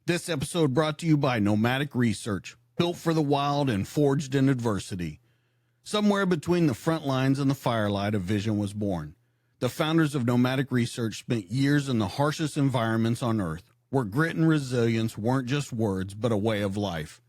This episode brought to you by Nomadic Research, built for the wild and forged in adversity. Somewhere between the front lines and the firelight, a vision was born. The founders of Nomadic Research spent years in the harshest environments on Earth, where grit and resilience weren't just words, but a way of life.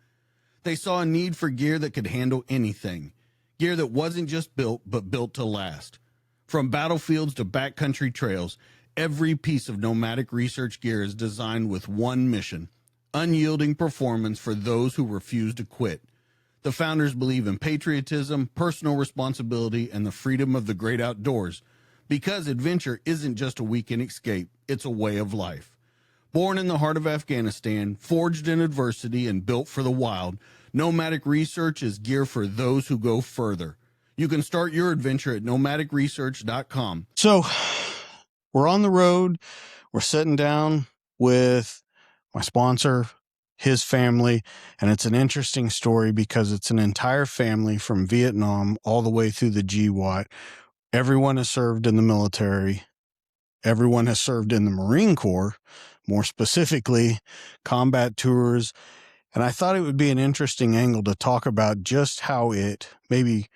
They saw a need for gear that could handle anything, gear that wasn't just built, but built to last. From battlefields to backcountry trails, every piece of Nomadic Research gear is designed with one mission: unyielding performance for those who refuse to quit. The founders believe in patriotism, personal responsibility, and the freedom of the great outdoors, because adventure isn't just a weekend escape, it's a way of life. Born in the heart of Afghanistan, forged in adversity, and built for the wild, Nomadic Research is gear for those who go further. You can start your adventure at nomadicresearch.com. So, we're on the road. We're sitting down with my sponsor, his family, and it's an interesting story because it's an entire family from Vietnam all the way through the GWOT. Everyone has served in the military. Everyone has served in the Marine Corps, more specifically, combat tours. And I thought it would be an interesting angle to talk about just how it maybe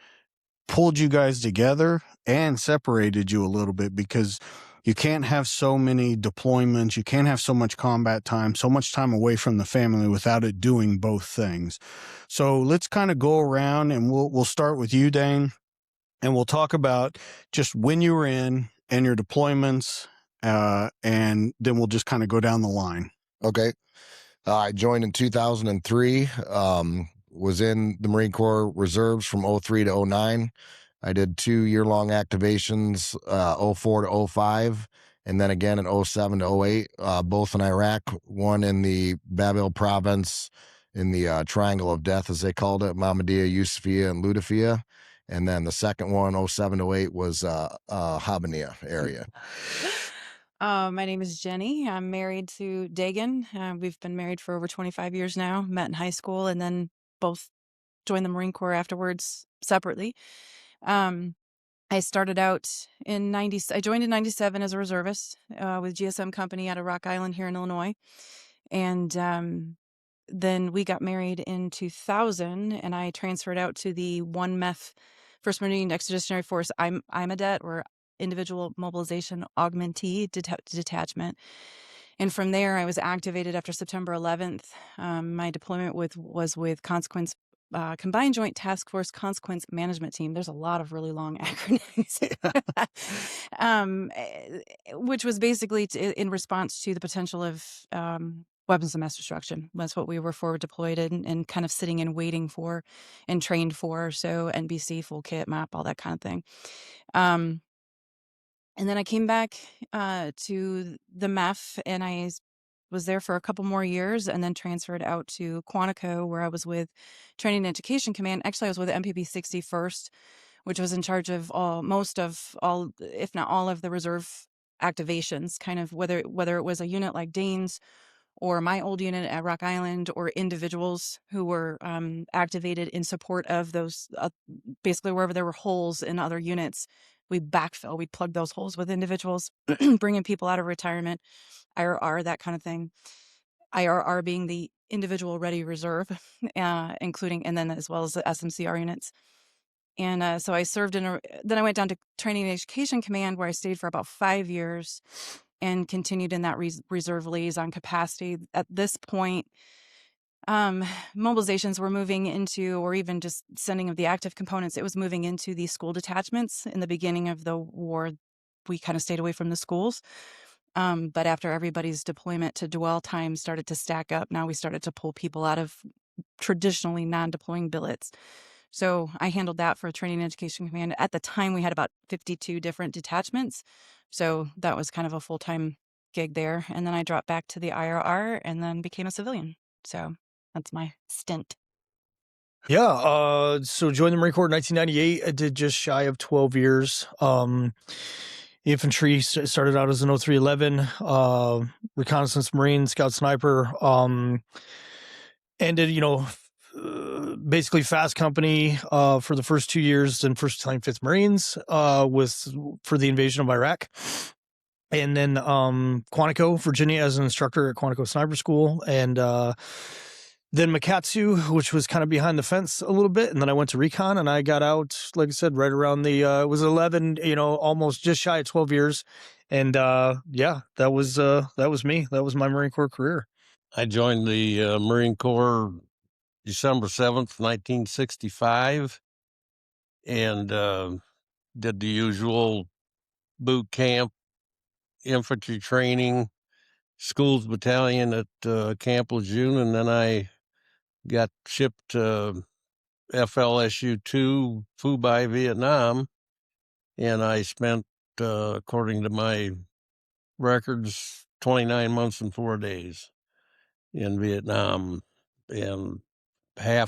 pulled you guys together and separated you a little bit, because you can't have so many deployments. You can't have so much combat time, so much time away from the family without it doing both things. So let's kind of go around, and we'll start with you, Dane, and we'll talk about just when you were in and your deployments, and then we'll just kind of go down the line. Okay. I joined in 2003, was in the Marine Corps Reserves from 03 to 09. I did 2-year-long activations, 04 to 05, and then again in 07 to 08, both in Iraq, one in the Babil province in the Triangle of Death, as they called it, Mahmudiya, Yusufia, and Ludafiya. And then the second one, 07 to 08, was Habaniya area. My name is Jenny. I'm married to Dagan. We've been married for over 25 years now, met in high school, and then both joined the Marine Corps afterwards separately. I started out in I joined in 97 as a reservist with GSM Company out of Rock Island here in Illinois. And then we got married in 2000, and I transferred out to the 1MEF, 1st Marine Expeditionary Force IMADET, or Individual Mobilization Augmentee Detachment. And from there, I was activated after September 11th. My deployment was with Consequence Combined Joint Task Force Consequence Management Team. There's a lot of really long acronyms. Which was basically in response to the potential of weapons of mass destruction. That's what we were forward deployed in, and kind of sitting and waiting for and trained for. So NBC, full kit, map, all that kind of thing. And then I came back to the MEF, and I was there for a couple more years, and then transferred out to Quantico, where I was with Training and Education Command. Actually, I was with MPB 60 first, which was in charge of most of all, if not all, of the reserve activations, kind of whether it was a unit like Dane's or my old unit at Rock Island, or individuals who were activated in support of those, basically wherever there were holes in other units, we backfill, we plug those holes with individuals, bringing people out of retirement, IRR, that kind of thing. IRR being the individual ready reserve, including, and then as well as the SMCR units. And so I served then I went down to Training and Education Command, where I stayed for about 5 years and continued in that reserve liaison capacity. At this point, mobilizations were moving into, or even just sending of the active components, it was moving into the school detachments. In the beginning of the war, we kind of stayed away from the schools. But after everybody's deployment to dwell time started to stack up, now we started to pull people out of traditionally non-deploying billets. So I handled that for Training and Education Command. At the time, we had about 52 different detachments. So that was kind of a full-time gig there. And then I dropped back to the IRR and then became a civilian. So that's my stint. Yeah. So joined the Marine Corps in 1998. I did just shy of 12 years. Infantry started out as an 0311, reconnaissance Marine, scout sniper, ended, basically fast company for the first 2 years, and 1st Battalion 5th Marines for the invasion of Iraq. and then Quantico, Virginia, as an instructor at Quantico Sniper School, and then Makatsu, which was kind of behind the fence a little bit, and then I went to recon, and I got out, like I said, right around the it was 11, almost just shy of 12 years, and yeah, that was me. That was my Marine Corps career. I joined the Marine Corps December 7th, 1965, and did the usual boot camp, infantry training, schools battalion at Camp Lejeune, and then I got shipped to FLSU 2 Phu Bai, Vietnam, and I spent, according to my records, 29 months and 4 days in Vietnam, and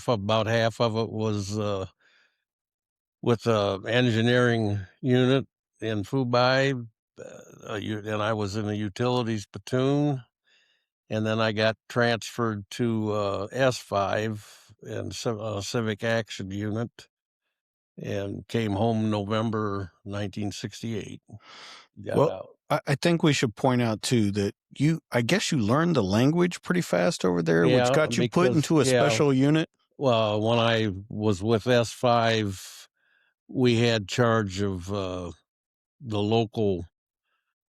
about half of it was with the engineering unit in Phu Bai, and I was in a utilities platoon, and then I got transferred to S5 and Civic Action Unit, and came home November 1968. Got out. I think we should point out too that I guess you learned the language pretty fast over there, which got you put into a special unit. Well, when I was with S5, we had charge of the local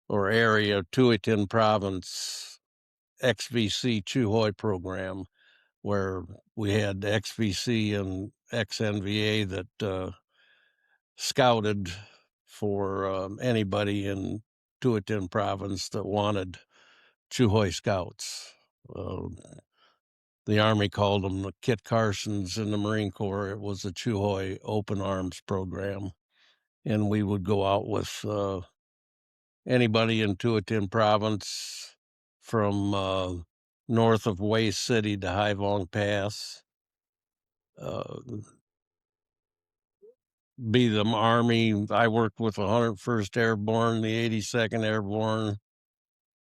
or area Chu Hoi province XVC Chu Hoi program, where we had XVC and XNVA that scouted for anybody in Chu Hoi province that wanted Chu Hoi scouts. The Army called them the Kit Carsons. In the Marine Corps, it was the Chu Hoi Open Arms program. And we would go out with anybody in Chu Hoi province from north of Hue City to Hai Vong Pass. Be them Army. I worked with the 101st Airborne, the 82nd Airborne,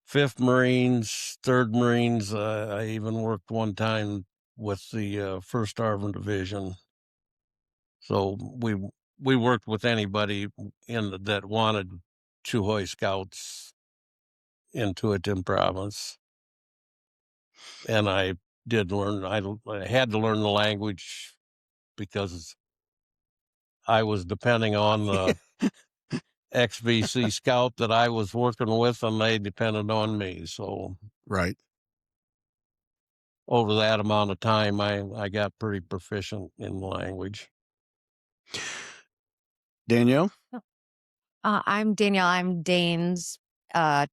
5th Marines, 3rd Marines. I even worked one time with the 1st Armored Division. So we worked with anybody that wanted Chu Hoi scouts in Chu Hoi province. And I did learn, I had to learn the language because I was depending on the XVC scout that I was working with, and they depended on me. So right over that amount of time, I got pretty proficient in the language. Danielle? I'm Danielle. I'm Dane's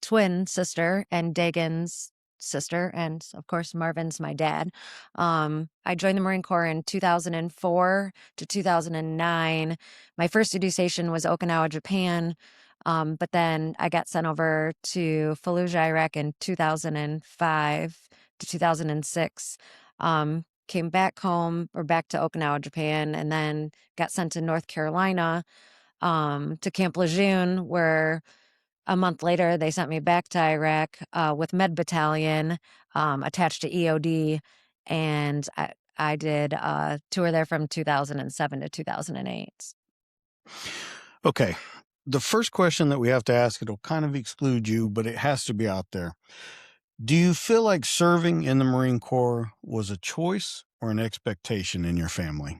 twin sister and Dagan's sister, and of course Marvin's my dad. I joined the Marine Corps in 2004 to 2009. My first duty station was Okinawa, Japan, but then I got sent over to Fallujah, Iraq in 2005 to 2006. Came back home or back to Okinawa, Japan, and then got sent to North Carolina to Camp Lejeune, where a month later they sent me back to Iraq with Med Battalion attached to EOD, and I did a tour there from 2007 to 2008. Okay. The first question that we have to ask, it'll kind of exclude you, but it has to be out there. Do you feel like serving in the Marine Corps was a choice or an expectation in your family?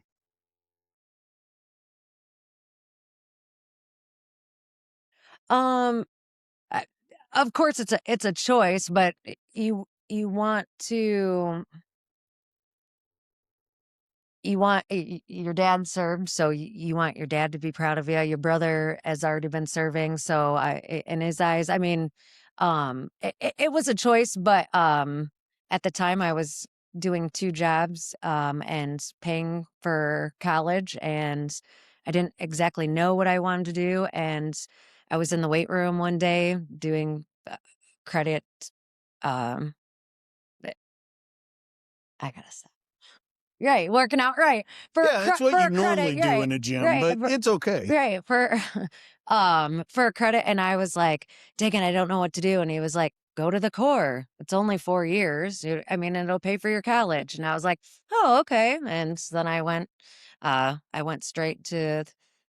Of course it's a choice, but you want to. Your dad served, so you want your dad to be proud of you. Your brother has already been serving, so in his eyes, I mean, it was a choice, but at the time I was doing 2 jobs and paying for college, and I didn't exactly know what I wanted to do, and I was in the weight room one day doing credit. I gotta say. Right, working out, right. That's what you normally do in a gym, but it's okay. Right, for credit, and I was like, Dagan, I don't know what to do. And he was like, go to the Corps. It's only 4 years. I mean, it'll pay for your college. And I was like, oh, okay. And so then I went straight to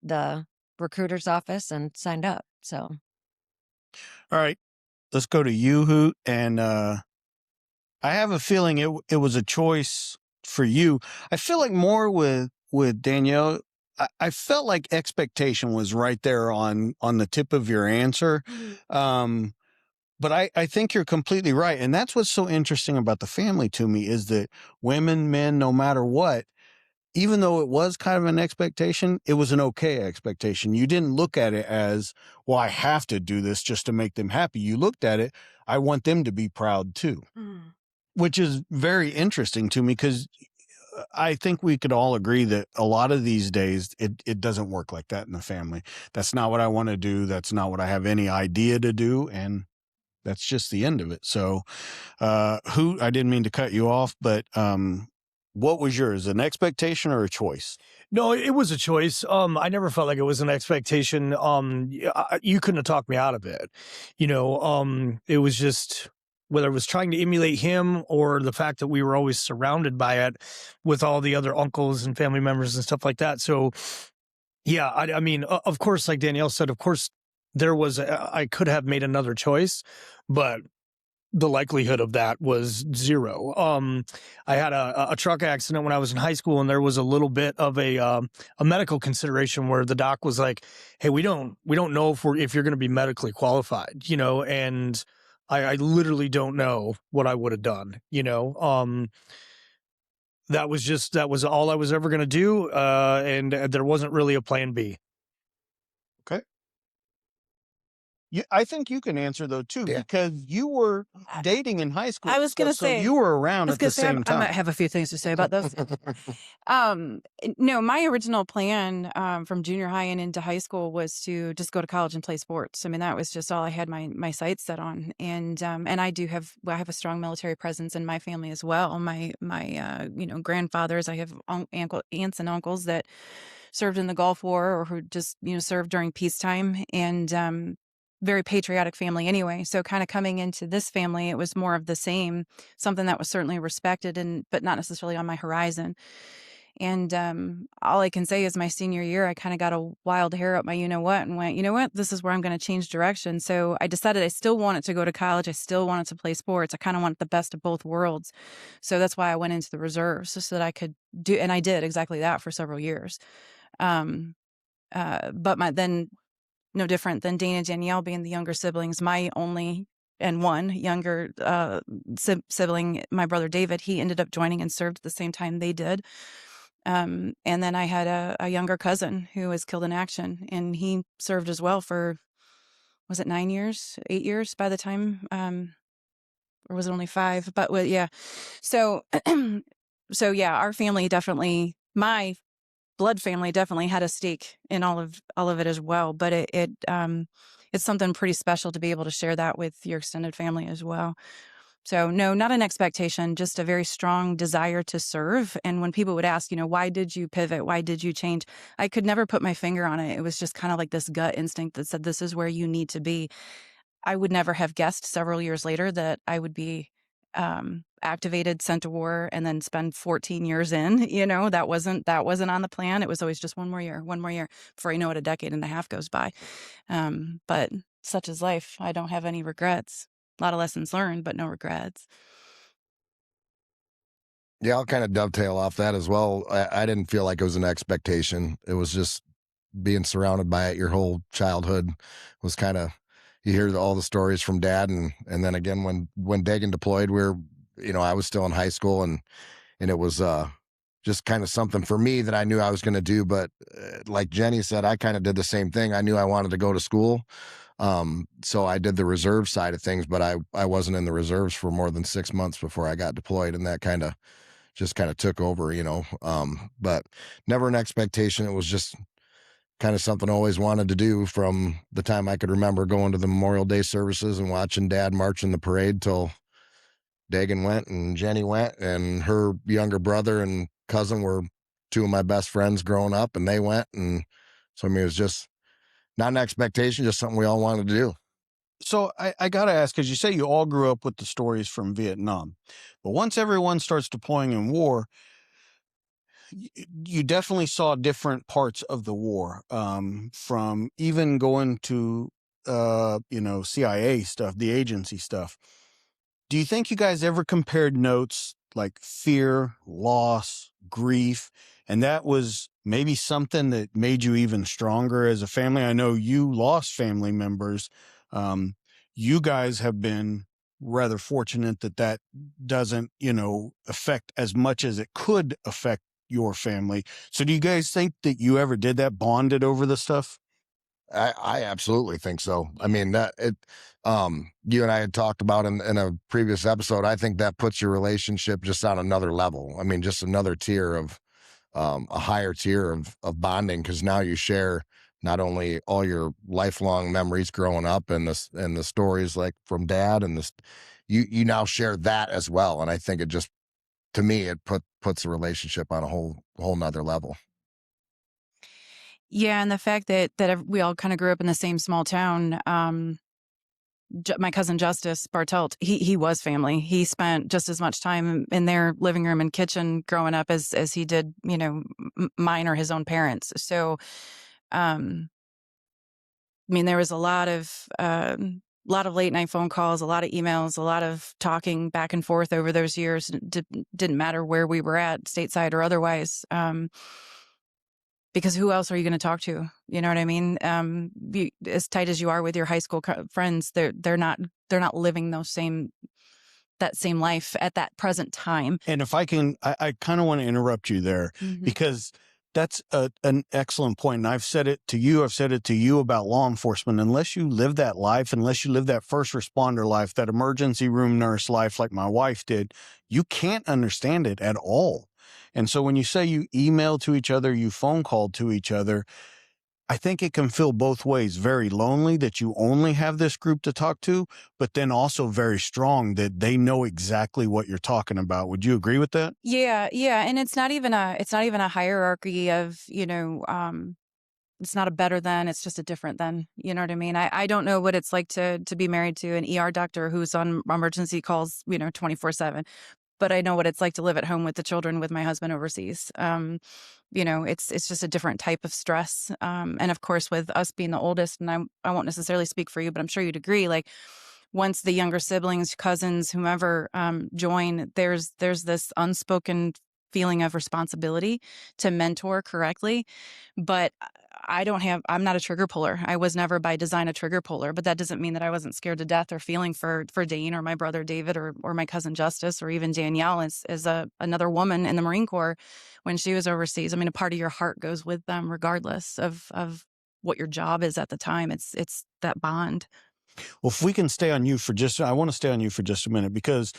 the recruiter's office and signed up. So All right, let's go to you, Hoot. And I have a feeling it was a choice for you. I feel like more with Danielle. I felt like expectation was right there on the tip of your answer. But I think you're completely right. And that's what's so interesting about the family to me is that women, men, no matter what, even though it was kind of an expectation, it was an okay expectation. You didn't look at it as, well, I have to do this just to make them happy. You looked at it, I want them to be proud too, which is very interesting to me because I think we could all agree that a lot of these days it doesn't work like that in the family. That's not what I want to do. That's not what I have any idea to do. And that's just the end of it. So, Hoot, I didn't mean to cut you off, but what was yours? An expectation or a choice? No, it was a choice. I never felt like it was an expectation. You couldn't have talked me out of it. It was just whether it was trying to emulate him or the fact that we were always surrounded by it with all the other uncles and family members and stuff like that. So, yeah, I mean, of course, like Danielle said, of course, I could have made another choice, but the likelihood of that was zero. I had a truck accident when I was in high school, and there was a little bit of a medical consideration where the doc was like, "Hey, we don't know if you're going to be medically qualified," and I literally don't know what I would have done, That was all I was ever going to do, and there wasn't really a plan B. Okay. I think you can answer though too, Yeah. because you were dating in high school. I was gonna so say- you were around at the same I time. might have a few things to say about this. No, my original plan from junior high and into high school was to just go to college and play sports. I mean, that was just all I had my sights set on. And I have a strong military presence in my family as well. My grandfathers, I have aunts and uncles that served in the Gulf War or who just served during peacetime, and very patriotic family anyway. So kind of coming into this family, it was more of the same, something that was certainly respected but not necessarily on my horizon. And all I can say is my senior year, I kind of got a wild hair up my what and went, this is where I'm going to change direction. So I decided I still wanted to go to college. I still wanted to play sports. I kind of wanted the best of both worlds. So that's why I went into the reserves so that I could do, and I did exactly that for several years. But then no different than Dana and Danielle being the younger siblings, my only and one younger sibling, my brother David, he ended up joining and served at the same time they did. And then I had a younger cousin who was killed in action, and he served as well for, was it 8 years by the time, or was it only 5? But yeah. So, so yeah, our family definitely, my blood family definitely had a stake in all of it as well. But it's something pretty special to be able to share that with your extended family as well. So no, not an expectation, just a very strong desire to serve. And when people would ask, why did you pivot? Why did you change? I could never put my finger on it. It was just kind of like this gut instinct that said, this is where you need to be. I would never have guessed several years later that I would be activated, sent to war, and then spend 14 years in. That wasn't on the plan. It was always just one more year. Before I know it, a decade and a half goes by. But such is life. I don't have any regrets. A lot of lessons learned, but no regrets. Yeah, I'll kind of dovetail off that as well. I didn't feel like it was an expectation. It was just being surrounded by it your whole childhood was kind of, you hear all the stories from dad. And then again, when Dagan deployed, I was still in high school and it was just kind of something for me that I knew I was going to do. But like Jenny said, I kind of did the same thing. I knew I wanted to go to school. So I did the reserve side of things, but I wasn't in the reserves for more than 6 months before I got deployed. And that kind of took over, but never an expectation. It was just kind of something I always wanted to do from the time I could remember, going to the Memorial Day services and watching Dad march in the parade till Dagan went and Jenny went, and her younger brother and cousin were 2 of my best friends growing up, and they went. And so, I mean, it was just not an expectation, just something we all wanted to do. So I got to ask, because you say you all grew up with the stories from Vietnam, but once everyone starts deploying in war, you definitely saw different parts of the war, from even going to CIA stuff, the agency stuff. Do you think you guys ever compared notes like fear, loss, grief, and that was maybe something that made you even stronger as a family? I know you lost family members. Um, you guys have been rather fortunate that doesn't, affect as much as it could affect your family. So do you guys think that you ever did that, bonded over the stuff? I absolutely think so. I mean, you and I had talked about in a previous episode. I think that puts your relationship just on another level. I mean, just another tier of, a higher tier of bonding, because now you share not only all your lifelong memories growing up and the stories like from dad and this, you now share that as well. And I think it just, to me, it puts the relationship on a whole nother level. Yeah, and the fact that we all kind of grew up in the same small town. My cousin Justice Bartelt, he was family. He spent just as much time in their living room and kitchen growing up as he did, mine or his own parents. So, I mean, there was a lot of late night phone calls, a lot of emails, a lot of talking back and forth over those years. Didn't matter where we were at, stateside or otherwise. Because who else are you going to talk to? You know what I mean? As tight as you are with your high school friends, they're not living that same life at that present time. And if I can, I kind of want to interrupt you there, because that's an excellent point. And I've said it to you. I've said it to you about law enforcement. Unless you live that life, unless you live that first responder life, that emergency room nurse life, like my wife did, you can't understand it at all. And so when you say you email to each other, you phone call to each other, I think it can feel both ways. Very lonely that you only have this group to talk to, but then also very strong that they know exactly what you're talking about. Would you agree with that? Yeah, and it's not even a hierarchy of, it's not a better than, it's just a different than. You know what I mean? I don't know what it's like to be married to an ER doctor who's on emergency calls, 24/7. But I know what it's like to live at home with the children with my husband overseas. It's just a different type of stress. And of course, with us being the oldest, and I won't necessarily speak for you, but I'm sure you'd agree. Like once the younger siblings, cousins, whomever join, there's this unspoken feeling of responsibility to mentor correctly. But I'm not a trigger puller. I was never by design a trigger puller, but that doesn't mean that I wasn't scared to death or feeling for Dane or my brother David or my cousin Justice or even Danielle as another woman in the Marine Corps when she was overseas. I mean, a part of your heart goes with them regardless of what your job is at the time. It's that bond. Well, if we can stay on you I want to stay on you for just a minute, because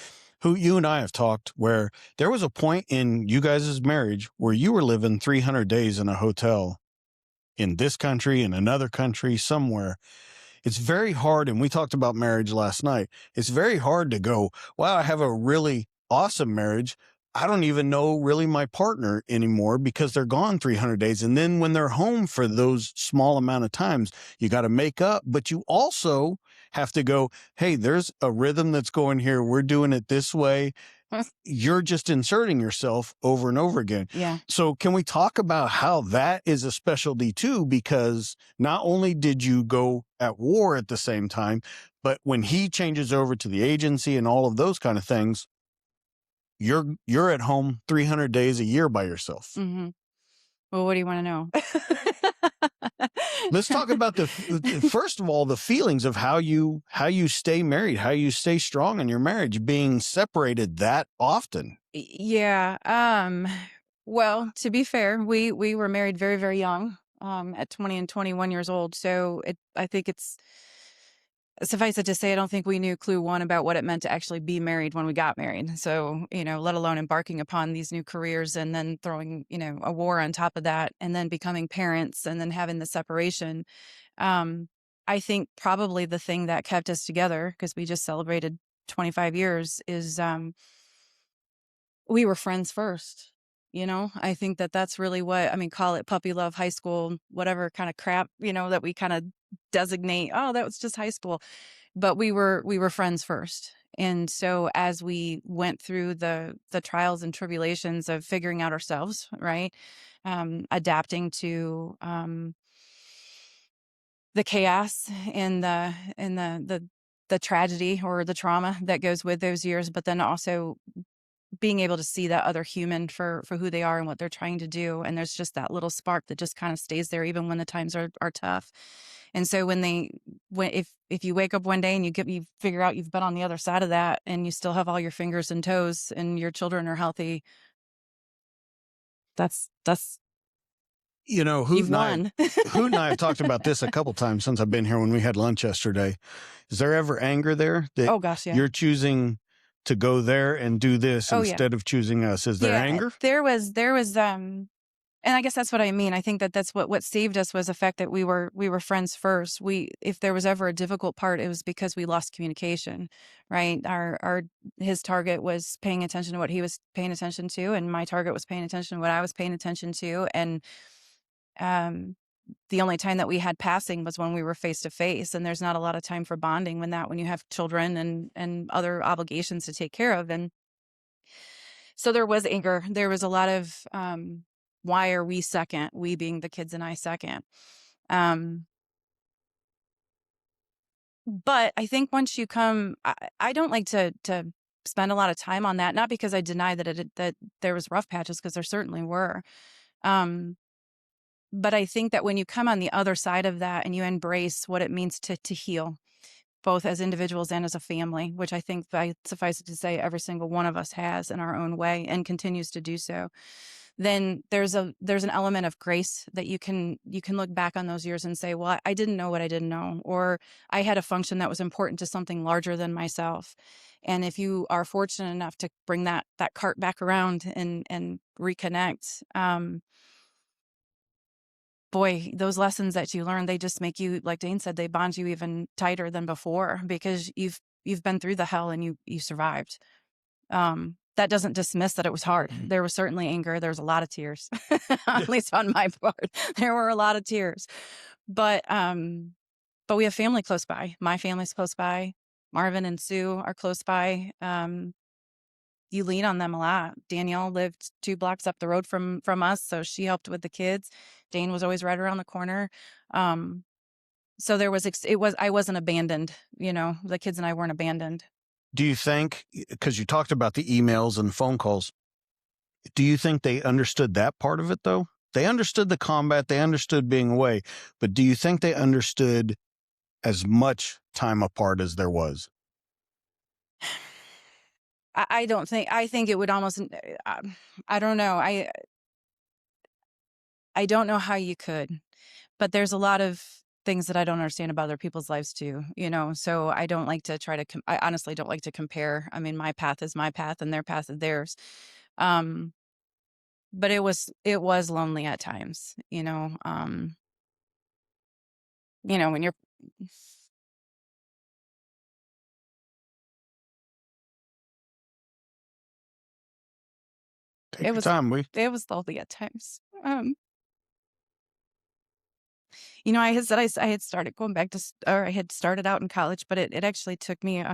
you and I have talked where there was a point in you guys' marriage where you were living 300 days in a hotel in this country, in another country, somewhere. It's very hard. And we talked about marriage last night. It's very hard to go, wow, I have a really awesome marriage. I don't even know really my partner anymore because they're gone 300 days. And then when they're home for those small amount of times, you got to make up, but you also have to go, hey, there's a rhythm that's going here. We're doing it this way. You're just inserting yourself over and over again. Yeah. So can we talk about how that is a specialty too? Because not only did you go at war at the same time, but when he changes over to the agency and all of those kind of things, you're at home 300 days a year by yourself. Mm-hmm. Well, what do you want to know? Let's talk about first of all, the feelings of how you stay married, how you stay strong in your marriage, being separated that often. Yeah. Well, to be fair, we were married very, very young, at 20 and 21 years old. So I think it's suffice it to say, I don't think we knew clue one about what it meant to actually be married when we got married. So, let alone embarking upon these new careers and then throwing, a war on top of that and then becoming parents and then having the separation. I think probably the thing that kept us together, because we just celebrated 25 years, is we were friends first. I think that's really what, I mean, call it puppy love, high school, whatever kind of crap, that we kind of designate, oh, that was just high school. But we were friends first. And so as we went through the trials and tribulations of figuring out ourselves, right? Adapting to chaos and the tragedy or the trauma that goes with those years, but then also being able to see that other human for who they are and what they're trying to do. And there's just that little spark that just kind of stays there even when the times are tough. And so if you wake up one day and you figure out you've been on the other side of that and you still have all your fingers and toes and your children are healthy, that's Hoot you've and I, won. Hoot and I have talked about this a couple times since I've been here when we had lunch yesterday. Is there ever anger there that Oh gosh, yeah. you're choosing to go there and do this instead of choosing us? Is there anger? There was and I guess that's what I mean. I think that's what saved us was the fact that we were friends first. If there was ever a difficult part, it was because we lost communication, right? His target was paying attention to what he was paying attention to, and my target was paying attention to what I was paying attention to. And the only time that we had passing was when we were face to face, and there's not a lot of time for bonding when you have children and other obligations to take care of. And so there was anger. There was a lot of why are we second? We being the kids and I second. But I think once you come, I don't like to spend a lot of time on that. Not because I deny that there was rough patches, because there certainly were. But I think that when you come on the other side of that and you embrace what it means to heal, both as individuals and as a family, which I think suffice it to say every single one of us has in our own way and continues to do so, then there's an element of grace that you can look back on those years and say, well, I didn't know what I didn't know, or I had a function that was important to something larger than myself. And if you are fortunate enough to bring that cart back around and reconnect, boy, those lessons that you learn, they just make you, like Dane said, they bond you even tighter than before, because you've been through the hell and you survived. That doesn't dismiss that it was hard. There was certainly anger. There was a lot of tears, at least on my part. There were a lot of tears, but we have family close by. My family's close by. Marvin and Sue are close by. You lean on them a lot. Danielle lived 2 blocks up the road from us, so she helped with the kids. Dane was always right around the corner. So I wasn't abandoned. The kids and I weren't abandoned. Do you think, because you talked about the emails and phone calls, do you think they understood that part of it, though? They understood the combat, they understood being away, but do you think they understood as much time apart as there was? I don't think, I think it would almost, I don't know. I don't know how you could, but there's a lot of things that I don't understand about other people's lives too, so I don't like to try to, I honestly don't like to compare. I mean, my path is my path and their path is theirs. But it was lonely at times, when you're, Take your time, it was lonely at times. I had said I had started going back to, or I had started out in college, but it actually took me,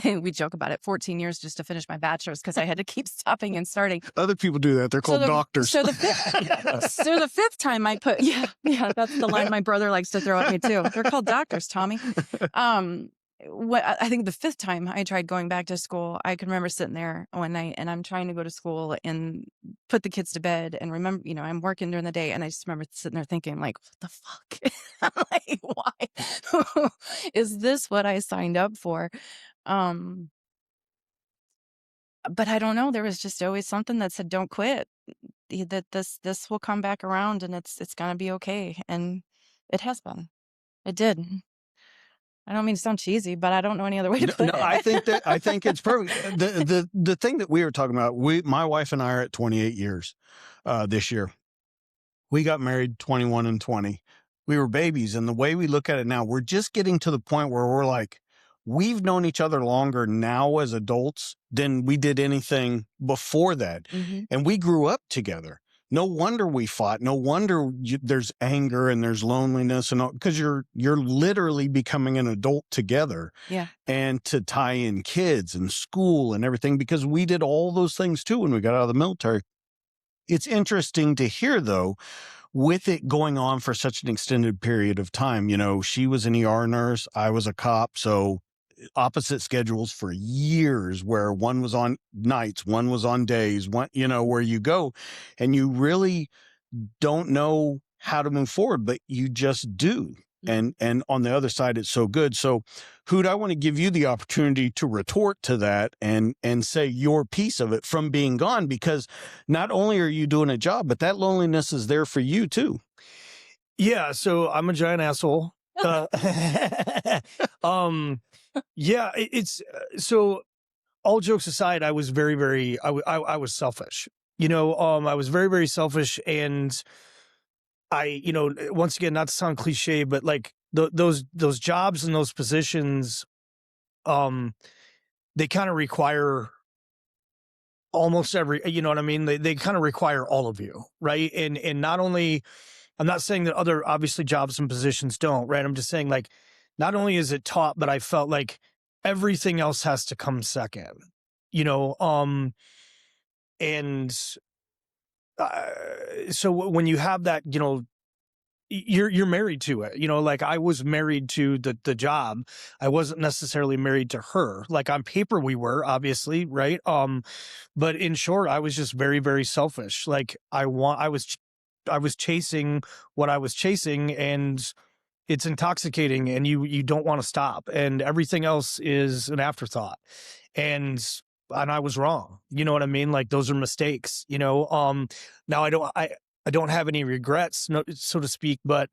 we joke about it, 14 years just to finish my bachelor's, because I had to keep stopping and starting. Other people do that. They're called doctors. So the fifth time I put, yeah, that's the line my brother likes to throw at me too. They're called doctors, Tommy. I think the 5th time I tried going back to school, I can remember sitting there one night and I'm trying to go to school and put the kids to bed, and remember, I'm working during the day, and I just remember sitting there thinking, like, what the fuck? Like, why? Is this what I signed up for? But I don't know. There was just always something that said, "Don't quit. That this will come back around, and it's gonna be okay." And it has been. It did. I don't mean to sound cheesy, but I don't know any other way to put it. I think it's perfect. The thing that we were talking about, my wife and I are at 28 years this year. We got married 21 and 20. We were babies, and the way we look at it now, we're just getting to the point where we're like, we've known each other longer now as adults than we did anything before that. Mm-hmm. And we grew up together. No wonder we fought. No wonder there's anger and there's loneliness, and because you're literally becoming an adult together. Yeah. And to tie in kids and school and everything, because we did all those things too when we got out of the military. It's interesting to hear, though, with it going on for such an extended period of time, you know, she was an ER nurse, I was a cop, so opposite schedules for years, where one was on nights, one was on days, one, you know, where you go and you really don't know how to move forward, but you just do. And on the other side, it's so good. So Hoot, I want to give you the opportunity to retort to that and say your piece of it from being gone, because not only are you doing a job, but that loneliness is there for you too. Yeah, so I'm a giant asshole. Yeah, it's so all jokes aside, I was very, very, I was selfish. You know, I was very, very selfish, and you know, once again, not to sound cliche, but like those jobs and those positions, they kind of require almost every, you know what I mean? They kind of require all of you, right? And not only, I'm not saying that other obviously jobs and positions don't, right? I'm just saying, like, not only is it taught, but I felt like everything else has to come second, you know? And so when you have that, you know, you're married to it, you know, like I was married to the job. I wasn't necessarily married to her. Like on paper we were, obviously, right? But in short, I was just very, very selfish. Like I was chasing what I was chasing, and it's intoxicating, and you don't want to stop, and everything else is an afterthought. And I was wrong. You know what I mean? Like those are mistakes, you know. Now I don't have any regrets, so to speak, but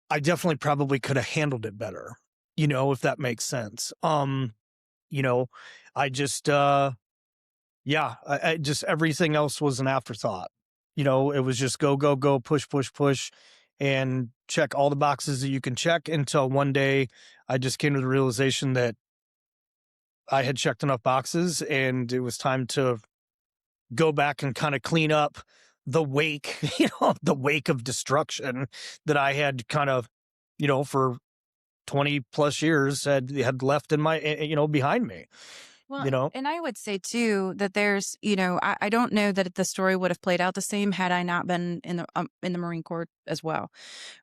I definitely probably could have handled it better, you know, if that makes sense. You know, I just yeah, I just, everything else was an afterthought. You know, it was just go, go, go, push, push, push, and check all the boxes that you can check, until one day I just came to the realization that I had checked enough boxes, and it was time to go back and kind of clean up the wake, you know, the wake of destruction that I had kind of, you know, for 20 plus years had left in my, you know, behind me, Well, you know. and I would say too that there's, you know, I don't know that the story would have played out the same had I not been in the Marine Corps as well,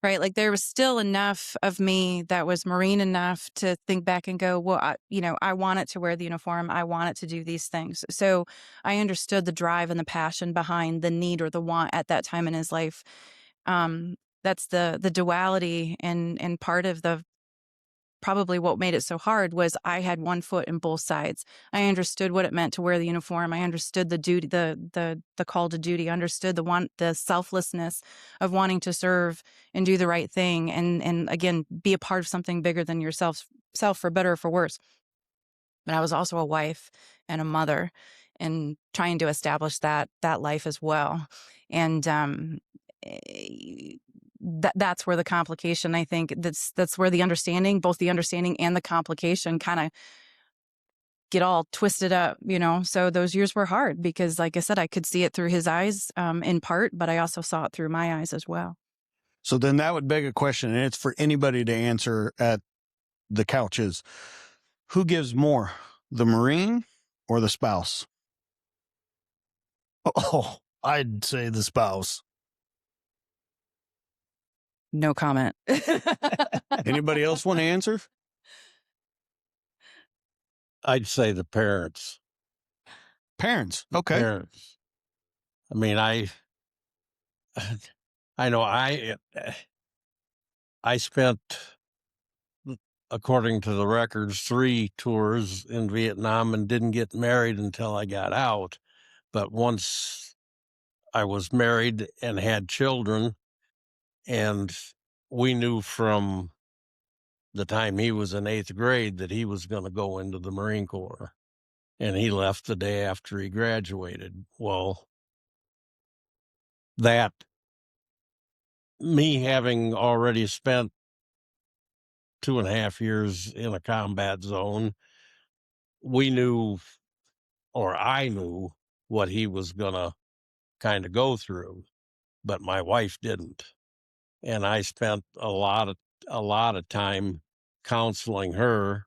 right? Like there was still enough of me that was Marine enough to think back and go, well, you know, I wanted to wear the uniform, I wanted to do these things. So I understood the drive and the passion behind the need or the want at that time in his life. That's the duality, and part of the probably what made it so hard was I had one foot in both sides. I understood what it meant to wear the uniform. I understood the duty, the call to duty. I understood the selflessness of wanting to serve and do the right thing, and again be a part of something bigger than yourself, for better or for worse. But I was also a wife and a mother, and trying to establish that life as well. And that's where the complication, I think, that's where the understanding, both the understanding and the complication, kind of get all twisted up, you know. So those years were hard because, like I said, I could see it through his eyes in part, but I also saw it through my eyes as well. So then that would beg a question, and it's for anybody to answer at the couches. Who gives more, the Marine or the spouse? Oh, I'd say the spouse. No comment. Anybody else want to answer? I'd say the parents. Parents. Okay. Parents. I mean, I know I spent, according to the records, 3 tours in Vietnam and didn't get married until I got out. But once I was married and had children, and we knew from the time he was in 8th grade that he was going to go into the Marine Corps, and he left the day after he graduated. Well, that, me having already spent 2.5 years in a combat zone, we knew, or I knew, what he was gonna kind of go through, but my wife didn't. And I spent a lot of time counseling her.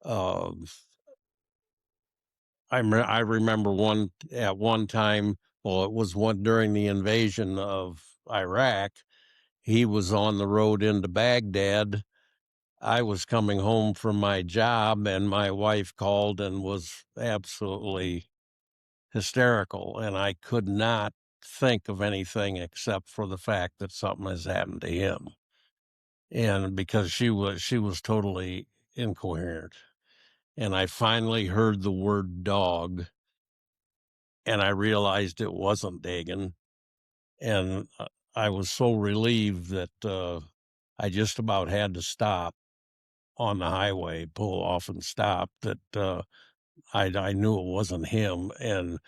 I remember at one time, well, it was during the invasion of Iraq. He was on the road into Baghdad. I was coming home from my job, and my wife called and was absolutely hysterical, and I could not think of anything except for the fact that something has happened to him. And because she was totally incoherent. And I finally heard the word dog, and I realized it wasn't Dagan. And I was so relieved that I just about had to stop on the highway, pull off and stop, that I knew it wasn't him. And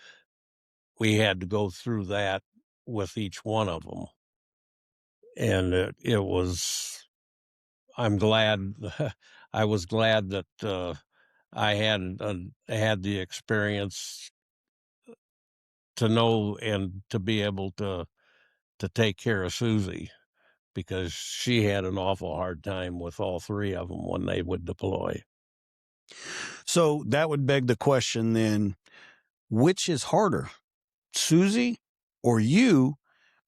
we had to go through that with each one of them. And it was, I'm glad, I was glad that I had the experience to know and to be able to take care of Susie, because she had an awful hard time with all three of them when they would deploy. So that would beg the question then, which is harder, Susie or you?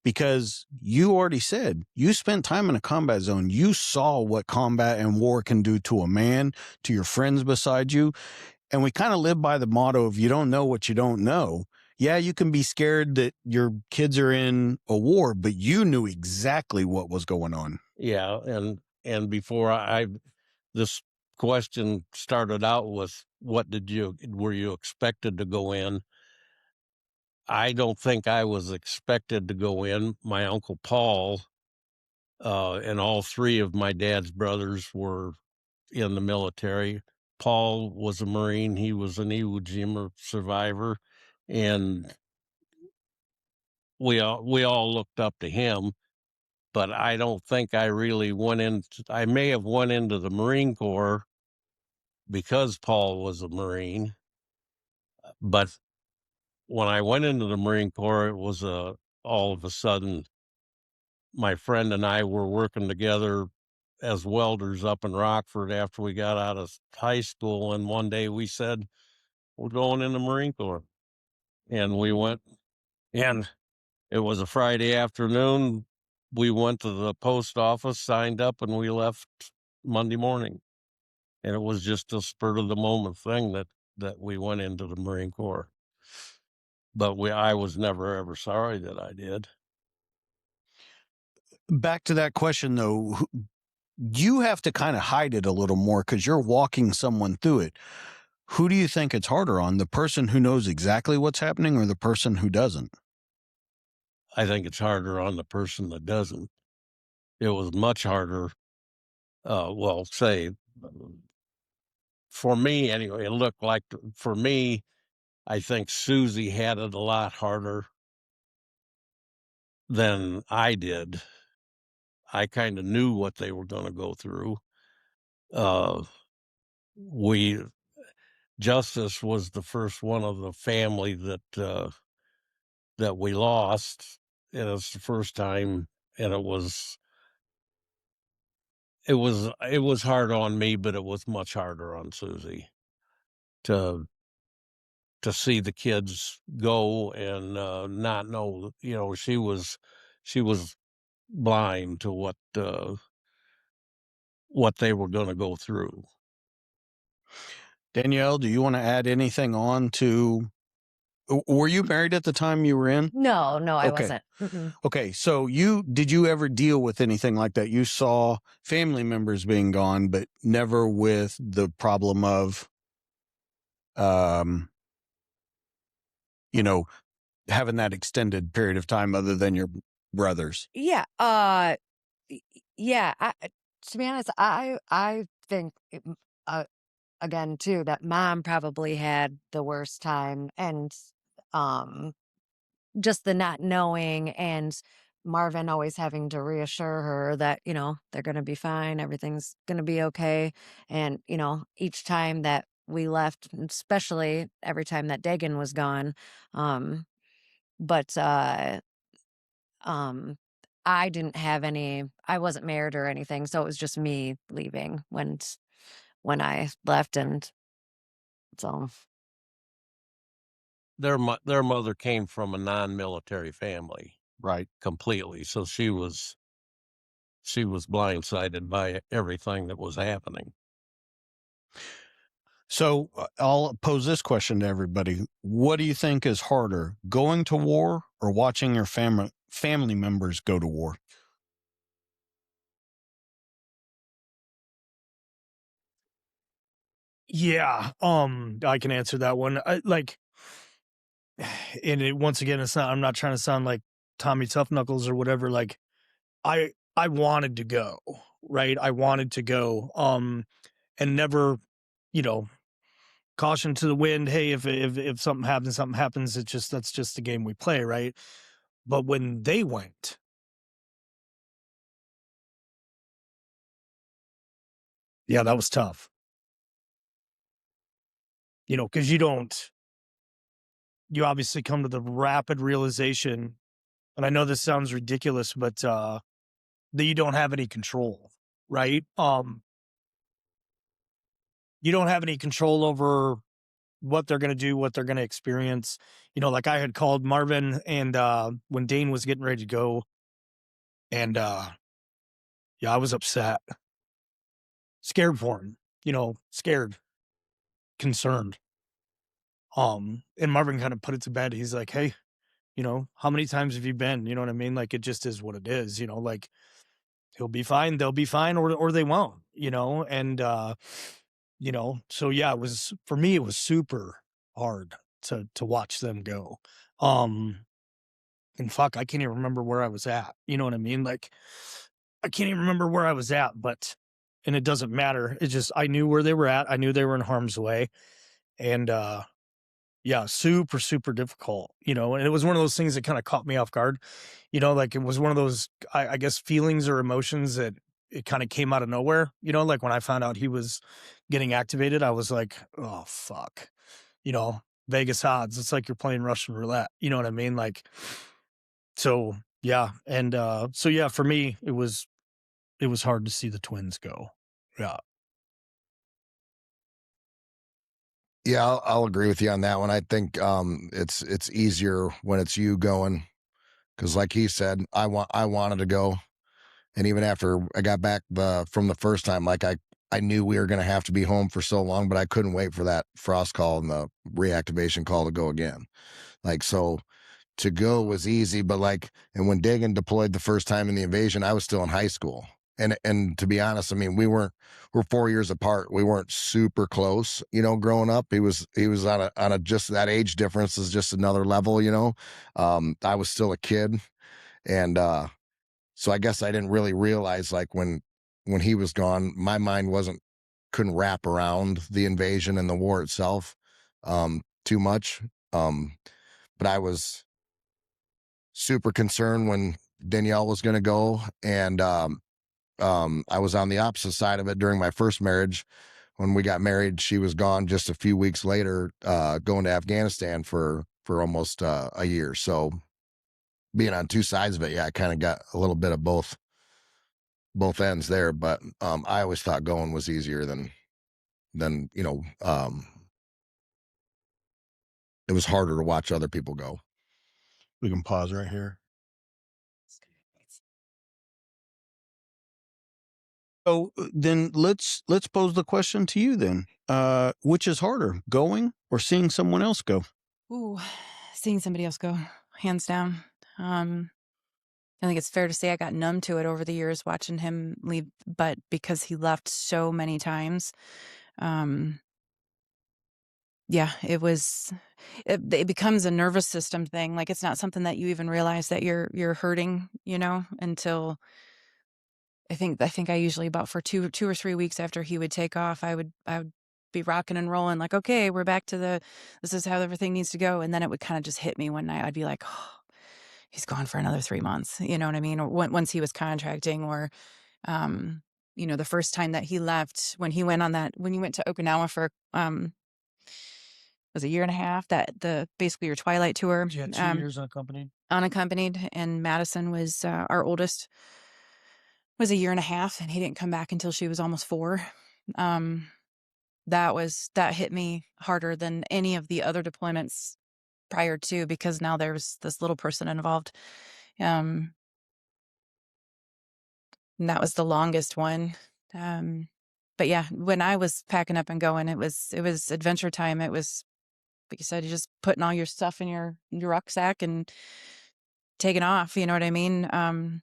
Because you already said you spent time in a combat zone. You saw what combat and war can do to a man, to your friends beside you. And we kind of live by the motto of you don't know what you don't know. Yeah, you can be scared that your kids are in a war, but you knew exactly what was going on. Yeah, and before this question started out with, were you expected to go in? I don't think I was expected to go in. My Uncle Paul and all three of my dad's brothers were in the military. Paul was a Marine. He was an Iwo Jima survivor, and we all looked up to him. But I don't think I really went into. I may have went into the Marine Corps because Paul was a Marine, but when I went into the Marine Corps, it was all of a sudden my friend and I were working together as welders up in Rockford after we got out of high school, and one day we said, we're going in the Marine Corps. And we went, and it was a Friday afternoon. We went to the post office, signed up, and we left Monday morning. And it was just a spur of the moment thing that we went into the Marine Corps. But I was never ever sorry that I did. Back to that question though, you have to kind of hide it a little more because you're walking someone through it. Who do you think it's harder on, the person who knows exactly what's happening or the person who doesn't? I think it's harder on the person that doesn't. It was much harder. Say for me anyway, it looked like for me, I think Susie had it a lot harder than I did. I kind of knew what they were going to go through. Justice was the first one of the family that we lost, and it's the first time, and it was hard on me, but it was much harder on Susie to see the kids go and not know. She was blind to what they were going to go through. Danielle, do you want to add anything on to, were you married at the time you were in? No, I Okay. wasn't. Mm-mm. Okay. So did you ever deal with anything like that? You saw family members being gone, but never with the problem of, having that extended period of time other than your brothers? Yeah. Yeah. To be honest, I think again too that mom probably had the worst time, and um just the not knowing, and Marvin always having to reassure her that they're going to be fine, everything's going to be okay. And each time that we left, especially every time that Dagan was gone, um but um I didn't have I wasn't married or anything, so it was just me leaving when I left. And so Their mother came from a non-military family. Right. completely. So she was blindsided by everything that was happening. So I'll pose this question to everybody. What do you think is harder, going to war or watching your family members go to war? Yeah, I can answer that one. Once again, it's not. I'm not trying to sound like Tommy Tough Knuckles or whatever. Like, I wanted to go, right? I wanted to go, and never, you know, caution to the wind. Hey, if something happens, something happens. That's just the game we play, right? But when they went, yeah, that was tough. Because you obviously come to the rapid realization, and I know this sounds ridiculous, but that you don't have any control, right? You don't have any control over what they're going to do, what they're going to experience. Like I had called Marvin and when Dane was getting ready to go, and yeah, I was upset, scared for him, scared, concerned. And Marvin kind of put it to bed. He's like, hey, how many times have you been? You know what I mean? Like, it just is what it is, like he'll be fine, they'll be fine, or they won't, and, so yeah, for me, it was super hard to watch them go. And fuck, I can't even remember where I was at. You know what I mean? Like, I can't even remember where I was at, and it doesn't matter. It's just, I knew where they were at. I knew they were in harm's way. And, yeah, super, super difficult, and it was one of those things that kind of caught me off guard, like it was one of those, I guess, feelings or emotions that it kind of came out of nowhere, like when I found out he was getting activated, I was like, oh, fuck, Vegas odds. It's like you're playing Russian roulette. You know what I mean? Like, so yeah. And, so yeah, for me, it was hard to see the twins go. Yeah. Yeah, I'll agree with you on that one. I think it's easier when it's you going, because like he said, I wanted to go, and even after I got back from the first time, like I knew we were going to have to be home for so long, but I couldn't wait for that frost call and the reactivation call to go again. Like, so to go was easy, but and when Dagan deployed the first time in the invasion, I was still in high school. And to be honest, I mean, we're 4 years apart. We weren't super close, growing up. He was on a just that age difference is just another level, I was still a kid. And so I guess I didn't really realize, like, when he was gone, my mind couldn't wrap around the invasion and the war itself too much. But I was super concerned when Danielle was going to go. And I was on the opposite side of it during my first marriage. When we got married, she was gone just a few weeks later, going to Afghanistan for almost a year. So being on two sides of it, yeah, I kind of got a little bit of both ends there. But I always thought going was easier than it was harder to watch other people go. We can pause right here. So then let's pose the question to you then. Which is harder, going or seeing someone else go? Ooh, seeing somebody else go, hands down. I think it's fair to say I got numb to it over the years watching him leave, but because he left so many times, yeah, it becomes a nervous system thing. Like, it's not something that you even realize that you're hurting, until I think I usually about for 2 or 3 weeks after he would take off, I would be rocking and rolling like, okay, we're back to this is how everything needs to go. And then it would kind of just hit me one night. I'd be like, oh, he's gone for another 3 months. You know what I mean? Or once he was contracting, or, the first time that he left, when he went to Okinawa for, was a year and a half, that basically your Twilight tour. Yeah, 2 years Unaccompanied. And Madison was, our oldest, was a year and a half, and he didn't come back until she was almost 4. That hit me harder than any of the other deployments prior to, because now there's this little person involved, And that was the longest one. But yeah, when I was packing up and going, it was adventure time. It was, like you said, you're just putting all your stuff in your rucksack and taking off. You know what I mean?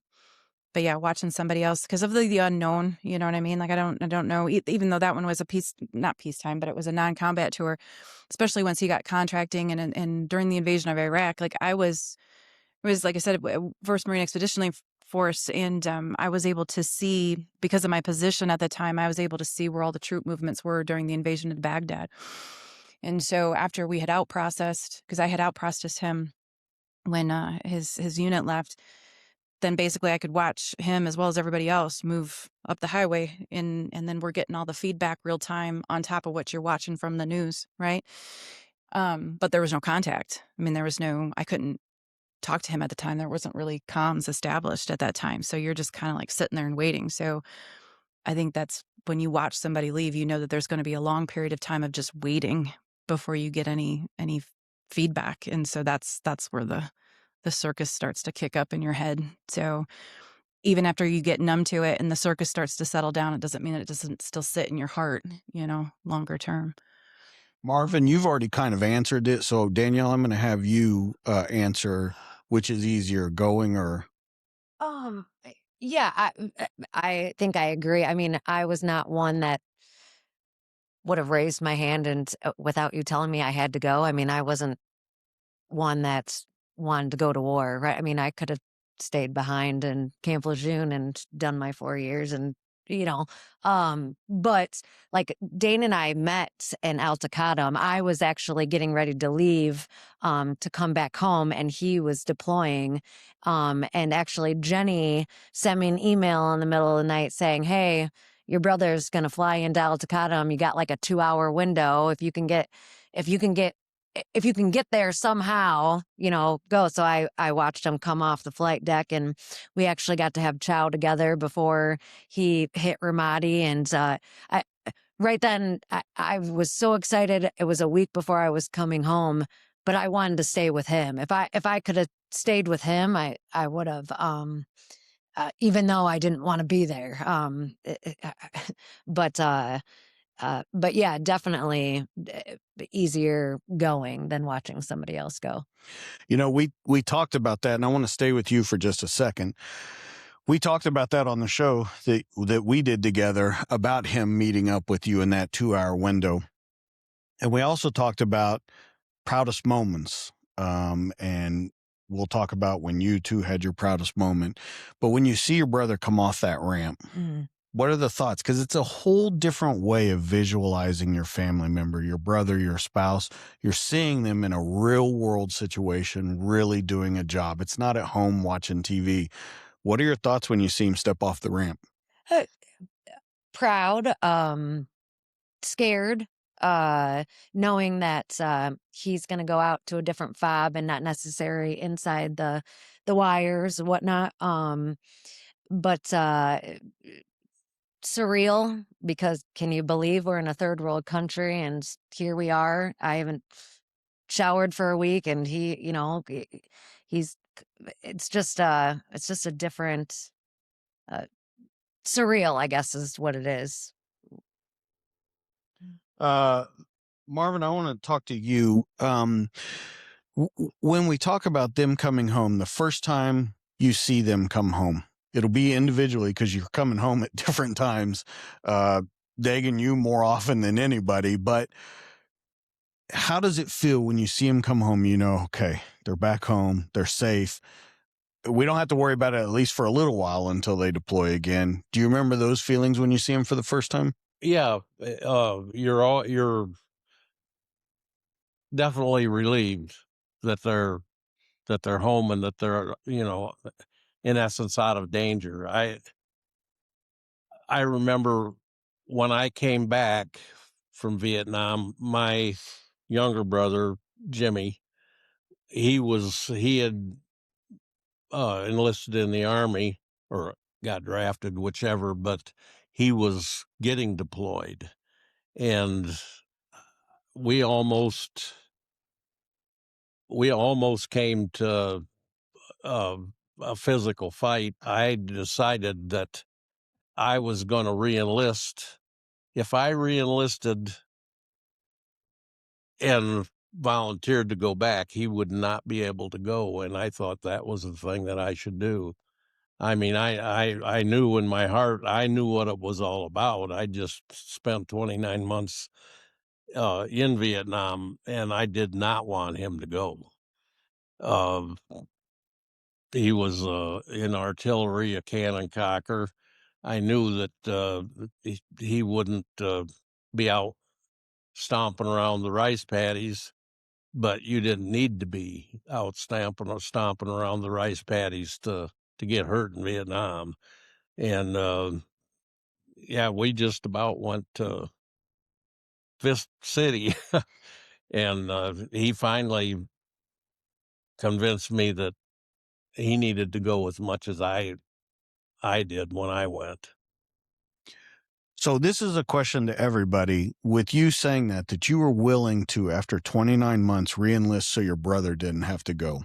But yeah, watching somebody else because of the unknown. You know what I mean? Like I don't know. Even though that one was not peacetime, but it was a non-combat tour. Especially once he got contracting and during the invasion of Iraq, like it was like I said, First Marine Expeditionary Force, and I was able to see, because of my position at the time, I was able to see where all the troop movements were during the invasion of Baghdad. And so after we had outprocessed, because I had outprocessed him when his unit left, then basically I could watch him as well as everybody else move up the highway, and then we're getting all the feedback real time on top of what you're watching from the news, right? But there was no contact. I mean, I couldn't talk to him at the time. There wasn't really comms established at that time. So you're just kind of like sitting there and waiting. So I think that's when you watch somebody leave, you know that there's going to be a long period of time of just waiting before you get any feedback. And so that's where the circus starts to kick up in your head. So even after you get numb to it and the circus starts to settle down, it doesn't mean it doesn't still sit in your heart, longer term. Marvin, you've already kind of answered it. So Danielle, I'm going to have you answer which is easier, going or. Yeah, I think I agree. I mean, I was not one that would have raised my hand and without you telling me I had to go. I mean, I wasn't one that's wanted to go to war, right? I mean, I could have stayed behind in Camp Lejeune and done my 4 years and, but like Dane and I met in Al Taqadum. I was actually getting ready to leave, to come back home, and he was deploying. And actually Jenny sent me an email in the middle of the night saying, "Hey, your brother's going to fly into Al Taqadum. You got like a 2-hour window. If you can get there somehow, go." So I watched him come off the flight deck, and we actually got to have chow together before he hit Ramadi. And right then I was so excited. It was a week before I was coming home, but I wanted to stay with him. If I could have stayed with him, I would have, even though I didn't want to be there. But yeah, definitely easier going than watching somebody else go. We talked about that, and I want to stay with you for just a second. We talked about that on the show that we did together about him meeting up with you in that 2-hour window. And we also talked about proudest moments. And we'll talk about when you two had your proudest moment. But when you see your brother come off that ramp, what are the thoughts? Because it's a whole different way of visualizing your family member, your brother, your spouse. You're seeing them in a real world situation, really doing a job. It's not at home watching TV. What are your thoughts when you see him step off the ramp? Proud, scared, knowing that he's going to go out to a different fob and not necessarily inside the wires and whatnot. But surreal, because can you believe we're in a third world country and here we are? I haven't showered for a week, and he's it's just a different, surreal, I guess, is what it is. Marvin, I want to talk to you. When we talk about them coming home, the first time you see them come home, it'll be individually because you're coming home at different times. Dagan, you more often than anybody, but how does it feel when you see them come home? Okay, they're back home, they're safe. We don't have to worry about it, at least for a little while, until they deploy again. Do you remember those feelings when you see them for the first time? Yeah, you're definitely relieved that they're home and that they're, in essence, out of danger. I remember when I came back from Vietnam, my younger brother, Jimmy, he had enlisted in the Army or got drafted, whichever, but he was getting deployed. And we almost came to a physical fight, I decided that I was going to re-enlist. If I re-enlisted and volunteered to go back, he would not be able to go. And I thought that was the thing that I should do. I mean, I knew in my heart, I knew what it was all about. I just spent 29 months in Vietnam, and I did not want him to go. He was in artillery, a cannon cocker. I knew that he wouldn't be out stomping around the rice paddies, but you didn't need to be out stomping around the rice paddies to get hurt in Vietnam. And yeah, we just about went to Fist City, and he finally convinced me that he needed to go as much as I did when I went. So this is a question to everybody. With you saying that you were willing to, after 29 months, re-enlist so your brother didn't have to go.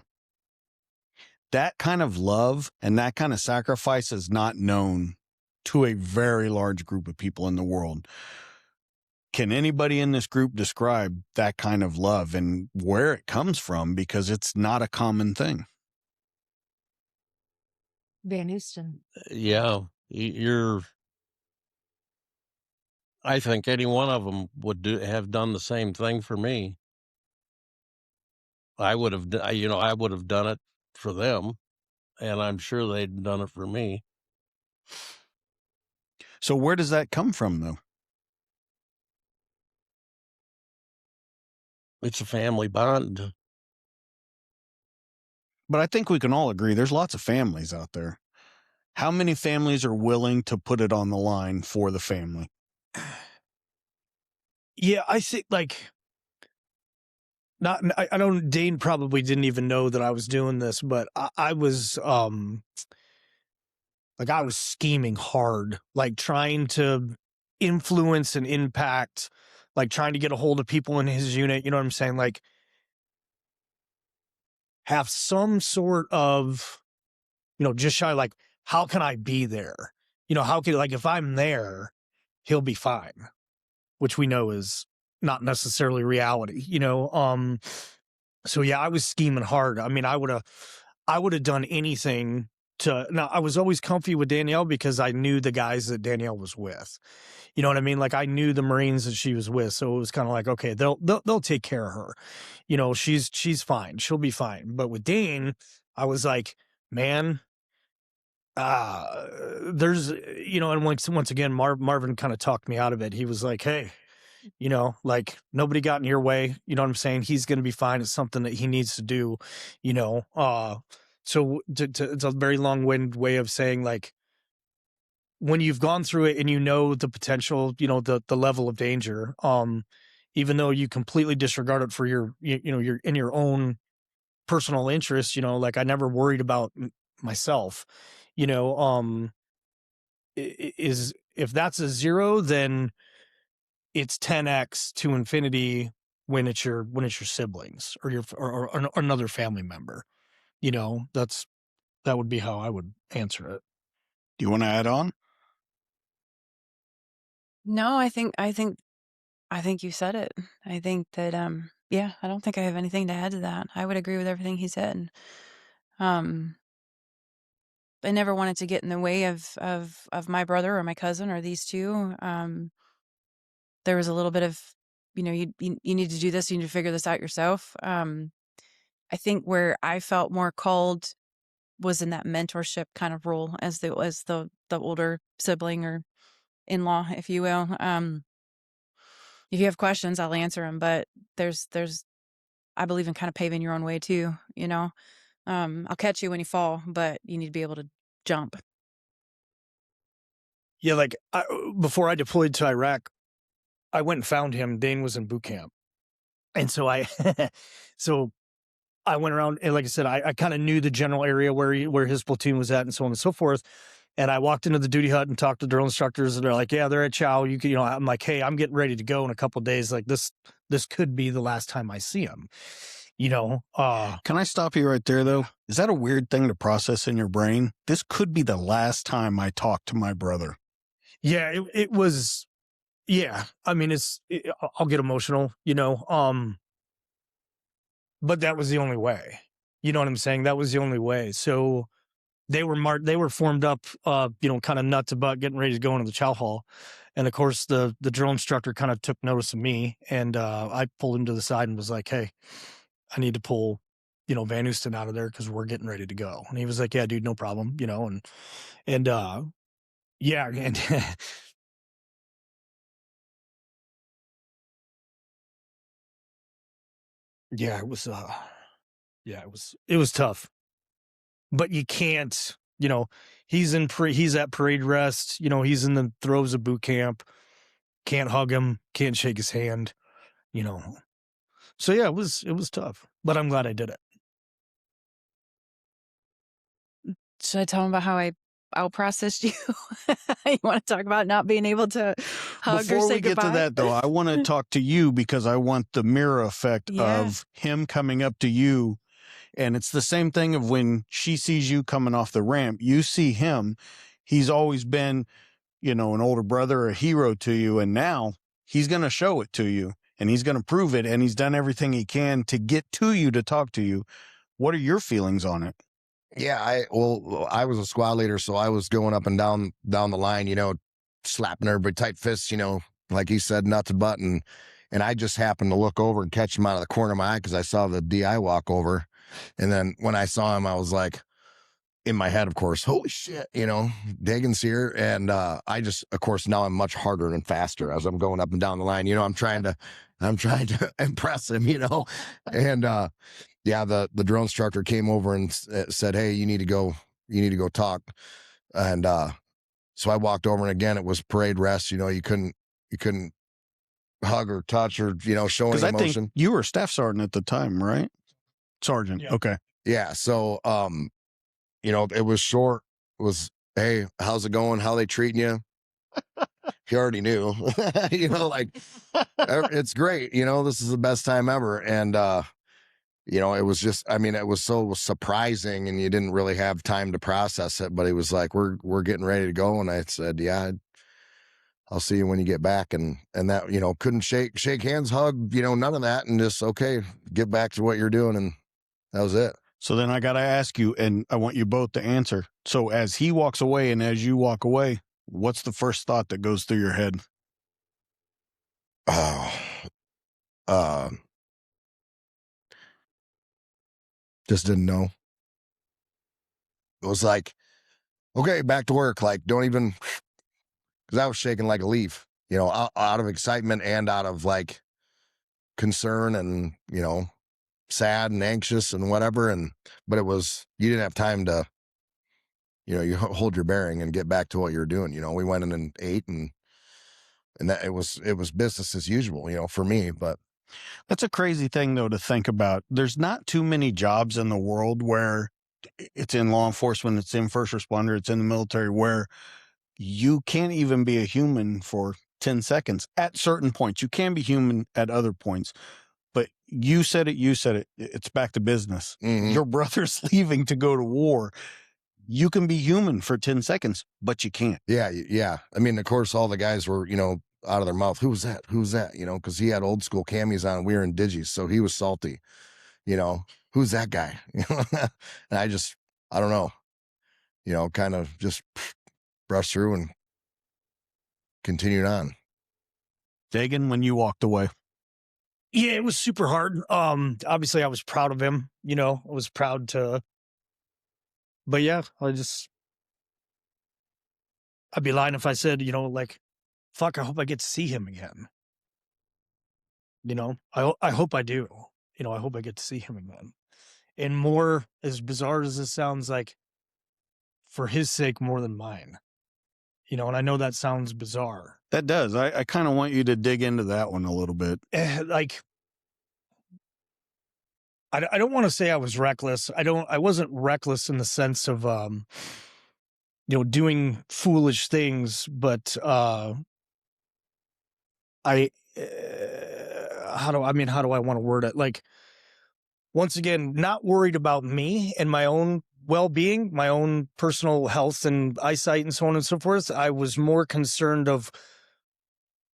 That kind of love and that kind of sacrifice is not known to a very large group of people in the world. Can anybody in this group describe that kind of love and where it comes from? Because it's not a common thing. Van Oosten. Yeah, I think any one of them would have done the same thing for me. I would have done it for them, and I'm sure they'd done it for me. So where does that come from, though? It's a family bond. But I think we can all agree there's lots of families out there. How many families are willing to put it on the line for the family? Yeah, I think I don't, Dane probably didn't even know that I was doing this, but I was, I was scheming hard, trying to influence and impact, trying to get a hold of people in his unit. You know what I'm saying? Have some sort of, just shy, how can I be there? How can, if I'm there, he'll be fine, which we know is not necessarily reality, so yeah, I was scheming hard. I mean, I would have done anything now I was always comfy with Danielle because I knew the guys that Danielle was with. You know what I mean? I knew the Marines that she was with. So it was kind of like, okay, they'll take care of her. She's fine. She'll be fine. But with Dane, I was like, man, there's, and once again, Marvin kind of talked me out of it. He was like, hey, nobody got in your way. You know what I'm saying? He's going to be fine. It's something that he needs to do, so it's a very long-winded way of saying, when you've gone through it and the potential, the level of danger, even though you completely disregard it for you're in your own personal interest, I never worried about myself, is if that's a 0, then it's 10x to infinity when it's your siblings or or another family member. That would be how I would answer it. Do you want to add on? No, I think you said it. I think that yeah, I don't think I have anything to add to that. I would agree with everything he said. I never wanted to get in the way of my brother or my cousin or these two. There was a little bit of, you need to do this, you need to figure this out yourself. I think where I felt more called was in that mentorship kind of role as the older sibling or in-law, if you will. If you have questions, I'll answer them, but there's I believe in kind of paving your own way too, I'll catch you when you fall, but you need to be able to jump. Yeah, before I deployed to Iraq, I went and found him. Dane was in boot camp. And so I went around, and like I said, I kind of knew the general area where his platoon was at and so on and so forth. And I walked into the duty hut and talked to drill instructors, and they're like, yeah, they're at Chow. I'm like, hey, I'm getting ready to go in a couple of days. This could be the last time I see him. Can I stop you right there, though? Is that a weird thing to process in your brain? This could be the last time I talk to my brother. Yeah, it was. Yeah, I mean, I'll get emotional, but that was the only way. You know what I'm saying? That was the only way. So they were formed up, kind of nuts about getting ready to go into the chow hall. And of course, the drill instructor kind of took notice of me, and I pulled him to the side and was like, "Hey, I need to pull, Van Oosten out of there because we're getting ready to go." And he was like, "Yeah, dude, no problem," and yeah, and yeah, it was it was tough, but you can't, he's at parade rest, he's in the throes of boot camp, can't hug him, can't shake his hand, so yeah, it was tough, but I'm glad I did it. Should I tell him about how I out-processed you? You want to talk about not being able to hug or say Before we get goodbye? to that, though, I want to talk to you because I want the mirror effect Yeah. of him coming up to you. And it's the same thing of when she sees you coming off the ramp, you see him. He's always been, an older brother, a hero to you. And now he's going to show it to you and he's going to prove it. And he's done everything he can to get to you to talk to you. What are your feelings on it? Yeah, I was a squad leader, so I was going up and down the line, slapping everybody tight fists, like he said, nut to butt, and I just happened to look over and catch him out of the corner of my eye because I saw the DI walk over, and then when I saw him, I was like, in my head, of course, holy shit, Dagan's here, and I just, of course, now I'm much harder and faster as I'm going up and down the line. I'm trying to impress him, and yeah, the drill instructor came over and said, "Hey, you need to go talk." And so I walked over, and again, it was parade rest. You couldn't hug or touch or show any emotion. I think you were staff sergeant at the time, right? Sergeant. Yeah. Okay. Yeah. So it was short. It was, "Hey, how's it going? How they treating you?" He already knew. Like it's great. This is the best time ever, and it was just, it was so surprising and you didn't really have time to process it, but he was like, we're getting ready to go. And I said, yeah, I'll see you when you get back. And that, couldn't shake hands, hug, none of that. And just, okay, get back to what you're doing. And that was it. So then I got to ask you, and I want you both to answer. So as he walks away and as you walk away, what's the first thought that goes through your head? Just didn't know. It was like, okay, back to work. Like, don't even, because I was shaking like a leaf, out of excitement and out of like concern and, sad and anxious and whatever. But it was, you didn't have time to, you hold your bearing and get back to what you're doing. We went in and ate and that it was business as usual, for me. But that's a crazy thing though to think about. There's not too many jobs in the world where it's in law enforcement, it's in first responder, it's in the military, where you can't even be a human for 10 seconds at certain points. You can be human at other points, but you said it, it's back to business. Mhm. Your brother's leaving to go to war. You can be human for 10 seconds, but you can't. Yeah. Of course, all the guys were, out of their mouth. Who's that? Because he had old school camis on. We were in digis, so he was salty. Who's that guy? And I don't know, kind of just brushed through and continued on. Dagan, when you walked away? Yeah, it was super hard. Obviously I was proud of him, I was proud to, but yeah, I'd be lying if I said, like, fuck, I hope I get to see him again. I hope I do. I hope I get to see him again. And more, as bizarre as this sounds, like, for his sake more than mine. And I know that sounds bizarre. That does. I kind of want you to dig into that one a little bit. Like, I don't want to say I was reckless. I wasn't reckless in the sense of, doing foolish things, but, how do I want to word it? Like, once again, not worried about me and my own well-being, my own personal health and eyesight and so on and so forth. I was more concerned of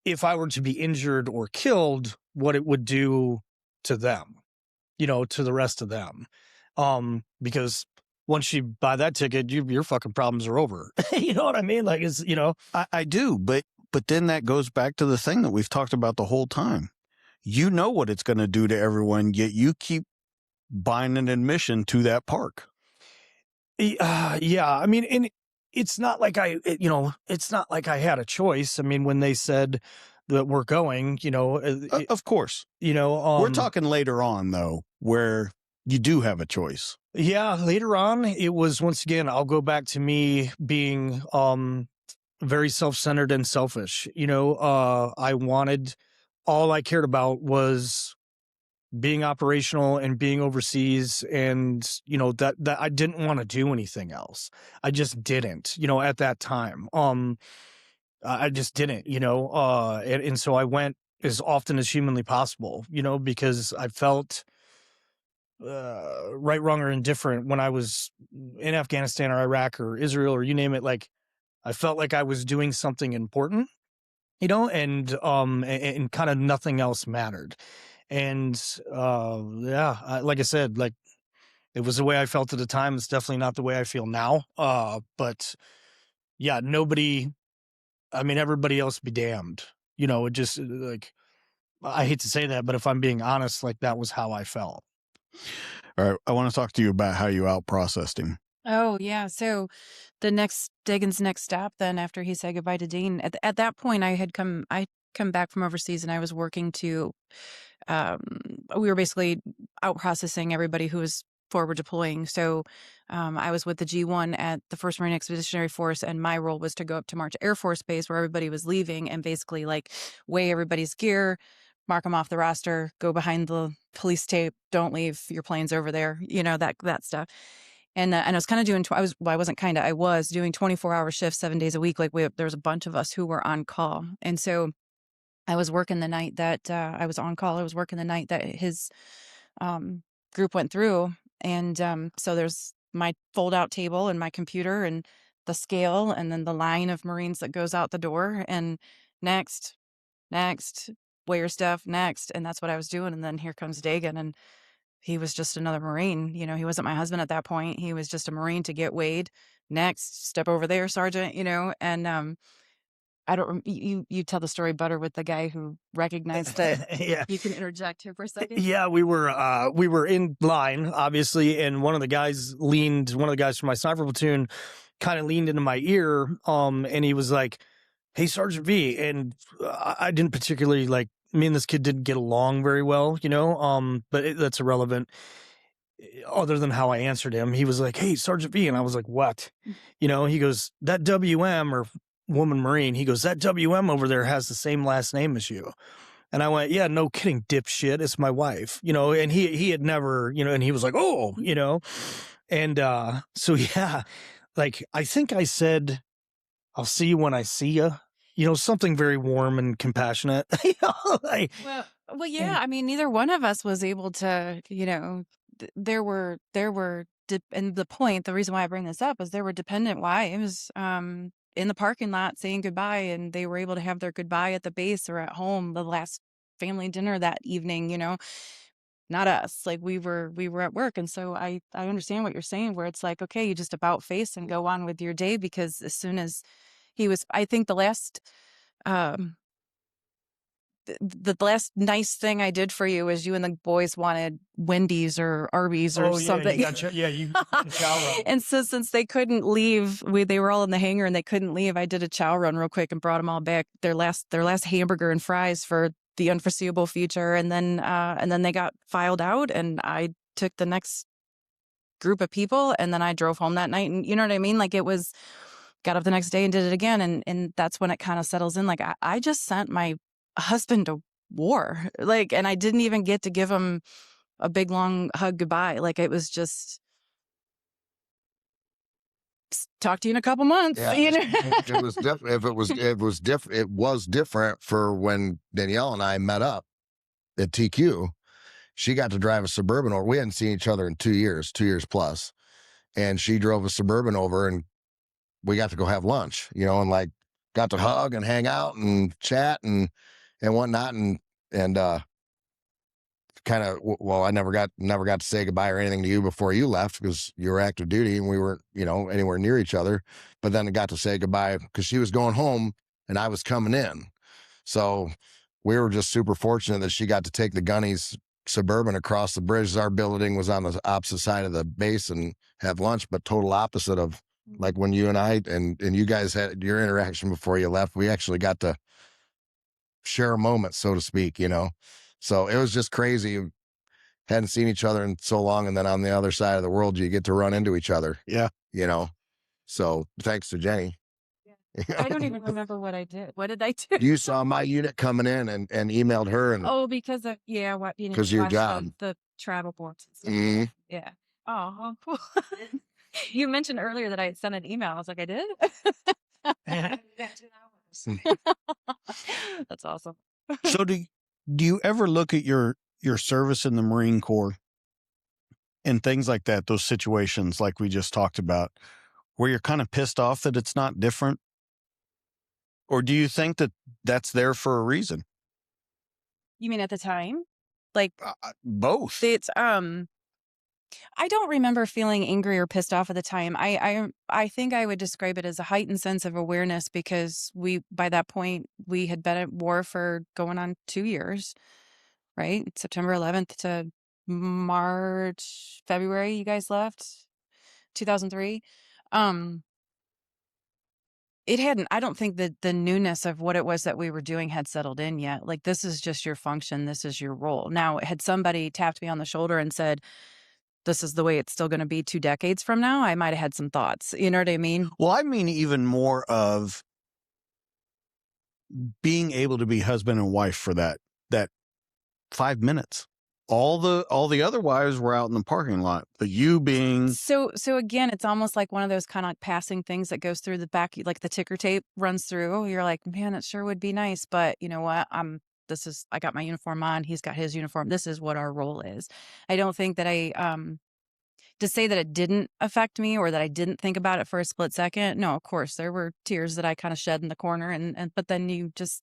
if I were to be injured or killed, what it would do to them, to the rest of them. Because once you buy that ticket, your fucking problems are over. You know what I mean? Like, it's, I do, but then that goes back to the thing that we've talked about the whole time. You know what it's going to do to everyone, yet you keep buying an admission to that park. Yeah. I mean, and it's not like it's not like I had a choice. I mean, when they said that we're going, Of course. We're talking later on, though, where you do have a choice. Yeah, later on, it was, once again, I'll go back to me being very self-centered and selfish. All I cared about was being operational and being overseas, and that I didn't want to do anything else. I just didn't, at that time. I just didn't, and so I went as often as humanly possible, because I felt right, wrong, or indifferent when I was in Afghanistan or Iraq or Israel or you name it. Like, I felt like I was doing something important, and kind of nothing else mattered. And like I said, like, it was the way I felt at the time. It's definitely not the way I feel now. But yeah, everybody else be damned. It just, like, I hate to say that, but if I'm being honest, like, that was how I felt. All right. I want to talk to you about how you out-processed him. Oh, yeah. So Dagan's next stop then, after he said goodbye to Dean, at that point I come back from overseas, and I was working to, we were basically out processing everybody who was forward deploying. So I was with the G1 at the 1st Marine Expeditionary Force, and my role was to go up to March Air Force Base where everybody was leaving and basically, like, weigh everybody's gear, mark them off the roster, go behind the police tape, don't leave, your plane's over there, that stuff. And I was kind of doing, I was doing 24-hour shifts 7 days a week. Like, there was a bunch of us who were on call. And so I was working the night that I was on call. I was working the night that his group went through. And so there's my fold-out table and my computer and the scale, and then the line of Marines that goes out the door, and next, weigh your stuff, next. And that's what I was doing. And then here comes Dagan, and he was just another Marine. He wasn't my husband at that point. He was just a Marine to get weighed. Next, step over there, Sergeant, and I don't, you tell the story better with the guy who recognized that. Yeah. You can interject here for a second. Yeah, we were in line, obviously, and one of the guys from my sniper platoon kind of leaned into my ear, and he was like, "Hey, Sergeant V," and I didn't particularly, like, me and this kid didn't get along very well, but that's irrelevant. Other than how I answered him, he was like, "Hey, Sergeant V," and I was like, "What?" He goes, "That WM," or woman Marine, he goes, "That WM over there has the same last name as you." And I went, "Yeah, no kidding, dipshit. It's my wife," and he had never, and he was like, "Oh," and so yeah, like, I think I said, "I'll see you when I see you," something very warm and compassionate. Well, yeah. I mean, neither one of us was able to, there were, and the reason why I bring this up is there were dependent wives, in the parking lot saying goodbye, and they were able to have their goodbye at the base or at home, the last family dinner that evening, not us. Like, we were at work. And so I understand what you're saying, where it's like, okay, you just about face and go on with your day, because as soon as I think the last, the last nice thing I did for you is you and the boys wanted Wendy's or Arby's or something. You got chow run. And so since they couldn't leave, they were all in the hangar and they couldn't leave, I did a chow run real quick and brought them all back their last hamburger and fries for the unforeseeable future. And then they got filed out, and I took the next group of people, and then I drove home that night. And you know what I mean? Like, it was, got up the next day and did it again. And that's when it kind of settles in. Like, I just sent my husband to war, like, and I didn't even get to give him a big long hug goodbye. Like, it was just, talk to you in a couple months. Yeah, it was different. It was different for when Danielle and I met up at TQ. she got to drive a Suburban over. We hadn't seen each other in 2 years plus. And she drove a Suburban over, and we got to go have lunch, and like got to hug and hang out and chat and whatnot. And kind of, well, I never got to say goodbye or anything to you before you left because you were active duty and we weren't, anywhere near each other. But then I got to say goodbye because she was going home and I was coming in. So we were just super fortunate that she got to take the Gunnies Suburban across the bridge. Our building was on the opposite side of the base and have lunch, but total opposite of like when you and I and you guys had your interaction before you left. We actually got to share a moment, so to speak, So it was just crazy. Hadn't seen each other in so long, and then on the other side of the world, you get to run into each other. Yeah. So thanks to Jenny. I don't even remember what I did. What did I do? You saw my unit coming in and emailed her, and because of what being because your job, the travel boards. Mm-hmm. Yeah. Oh, cool. You mentioned earlier that I had sent an email. I was like, I did. That's awesome. So do you ever look at your service in the Marine Corps and things like that, those situations like we just talked about, where you're kind of pissed off that it's not different? Or do you think that that's there for a reason? You mean at the time? Like both. It's I don't remember feeling angry or pissed off at the time. I think I would describe it as a heightened sense of awareness because by that point we had been at war for going on 2 years, right? September 11th to February, you guys left, 2003. I don't think that the newness of what it was that we were doing had settled in yet. Like, this is just your function. This is your role. Now, had somebody tapped me on the shoulder and said, this is the way it's still going to be 2 decades from now, I might have had some thoughts. You know what I mean? Well, I mean, even more of being able to be husband and wife for that 5 minutes. All the other wives were out in the parking lot, but you being so again, it's almost like one of those kind of like passing things that goes through the back, like the ticker tape runs through. You're like, man, it sure would be nice, but you know what? I got my uniform on. He's got his uniform. This is what our role is. I don't think that to say that it didn't affect me or that I didn't think about it for a split second. No, of course there were tears that I kind of shed in the corner, but then you just,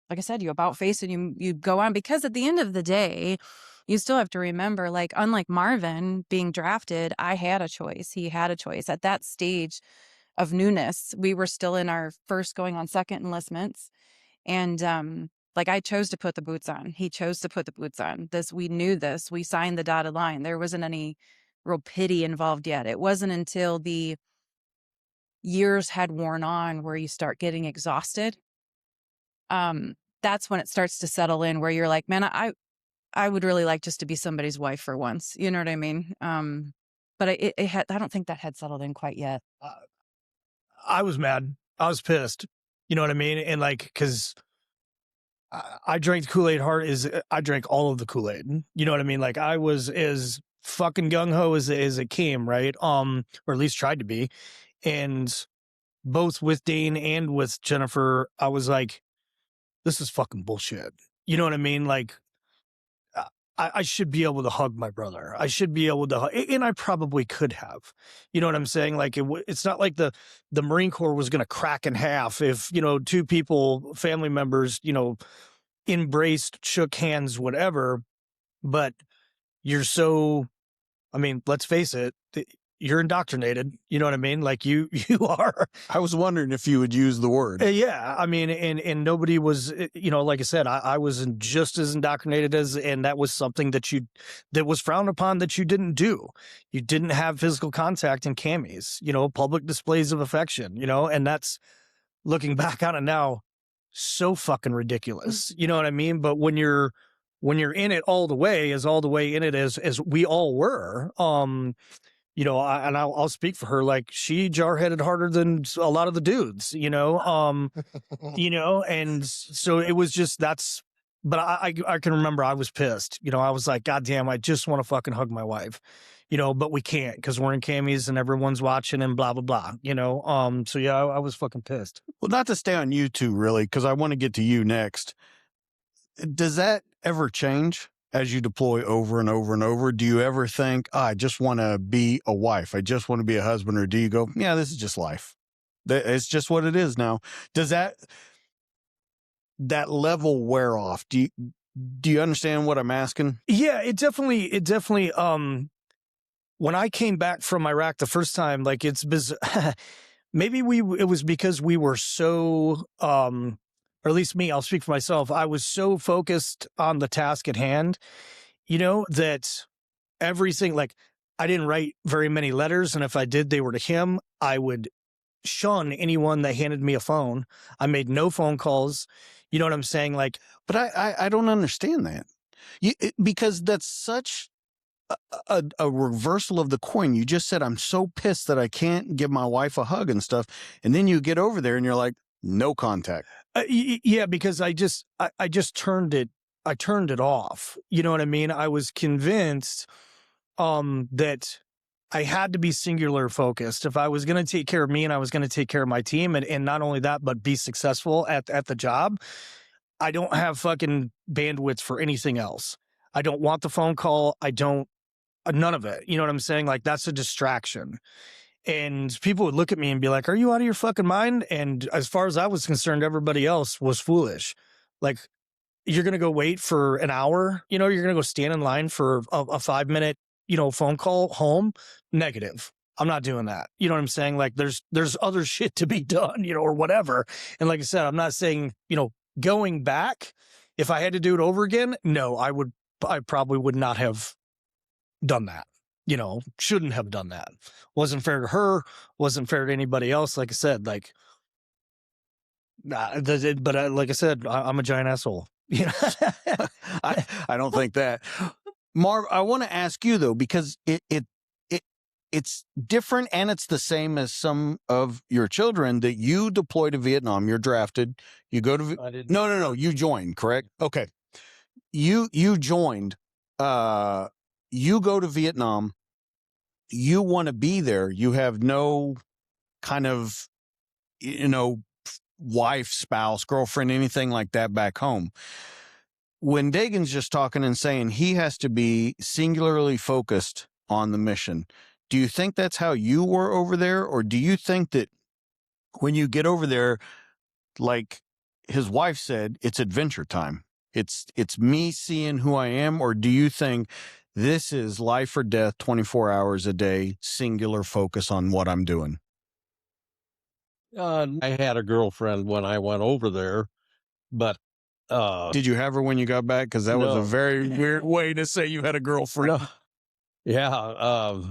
like I said, you about face and you go on, because at the end of the day, you still have to remember, like, unlike Marvin being drafted, I had a choice. He had a choice. At that stage of newness, we were still in our first going on second enlistments. And like, I chose to put the boots on. He chose to put the boots on. We knew this. We signed the dotted line. There wasn't any real pity involved yet. It wasn't until the years had worn on where you start getting exhausted. That's when it starts to settle in, where you're like, man, I would really like just to be somebody's wife for once. You know what I mean? But I don't think that had settled in quite yet. I was mad. I was pissed. You know what I mean? And like, cause I drank the Kool-Aid hard. I drank all of the Kool-Aid. You know what I mean? Like, I was as fucking gung-ho as it came, right? Or at least tried to be. And both with Dane and with Jennifer, I was like, this is fucking bullshit. You know what I mean? Like, I should be able to hug my brother. I should be able to hug, and I probably could have. You know what I'm saying? Like, it's not like the Marine Corps was going to crack in half if, 2 people, family members, embraced, shook hands, whatever. But you're let's face it, you're indoctrinated. You know what I mean? Like, you are. I was wondering if you would use the word. Yeah. I mean, and nobody was, like I said, I was just as indoctrinated and that was something that was frowned upon, that you didn't do. You didn't have physical contact in camis, public displays of affection, and that's, looking back on it now, so fucking ridiculous. You know what I mean? But when you're in it all the way in it as we all were, I'll speak for her. Like, she jarheaded harder than a lot of the dudes, and so it was just, but I can remember I was pissed. I was like, God damn, I just want to fucking hug my wife, but we can't because we're in camis and everyone's watching and blah, blah, blah, so yeah, I was fucking pissed. Well, not to stay on you two really, because I want to get to you next. Does that ever change? as you deploy over and over and over, do you ever think, I just want to be a wife, I just want to be a husband, or do you go, yeah, this is just life, it's just what it is now? Does that level wear off? Do you understand what I'm asking? Yeah, it definitely when I came back from Iraq the first time, like it's bizarre. Maybe it was because we were so or at least me, I'll speak for myself, I was so focused on the task at hand, that everything, like, I didn't write very many letters, and if I did, they were to him. I would shun anyone that handed me a phone. I made no phone calls. You know what I'm saying? Like, but I don't understand that. Because that's such a reversal of the coin. You just said, I'm so pissed that I can't give my wife a hug and stuff. And then you get over there and you're like, no contact. Yeah, because I just turned it off. You know what I mean? I was convinced that I had to be singular focused. If I was going to take care of me and I was going to take care of my team, and not only that, but be successful at the job, I don't have fucking bandwidth for anything else. I don't want the phone call. I don't, none of it. You know what I'm saying? Like, that's a distraction. And people would look at me and be like, are you out of your fucking mind? And as far as I was concerned, everybody else was foolish. Like, you're going to go wait for an hour, you're going to go stand in line for a 5-minute, phone call home. Negative. I'm not doing that. You know what I'm saying? Like, there's other shit to be done, or whatever. And like I said, I'm not saying, going back, if I had to do it over again, no, I probably would not have done that. Shouldn't have done that. Wasn't fair to her. Wasn't fair to anybody else. Like I said, like, but like I said, I'm a giant asshole. I don't think that. Marv, I want to ask you though, because it's different, and it's the same as some of your children, that you deploy to Vietnam. You're drafted. You go to no. You joined, correct? Okay. You joined. You go to Vietnam. You want to be there. You have no kind of, wife, spouse, girlfriend, anything like that back home. When Dagan's just talking and saying he has to be singularly focused on the mission, do you think that's how you were over there? Or do you think that when you get over there, like his wife said, it's adventure time? It's me seeing who I am? Or do you think this is life or death, 24 hours a day, singular focus on what I'm doing? I had a girlfriend when I went over there, but did you have her when you got back? Because that was a very weird way to say you had a girlfriend. No. Yeah.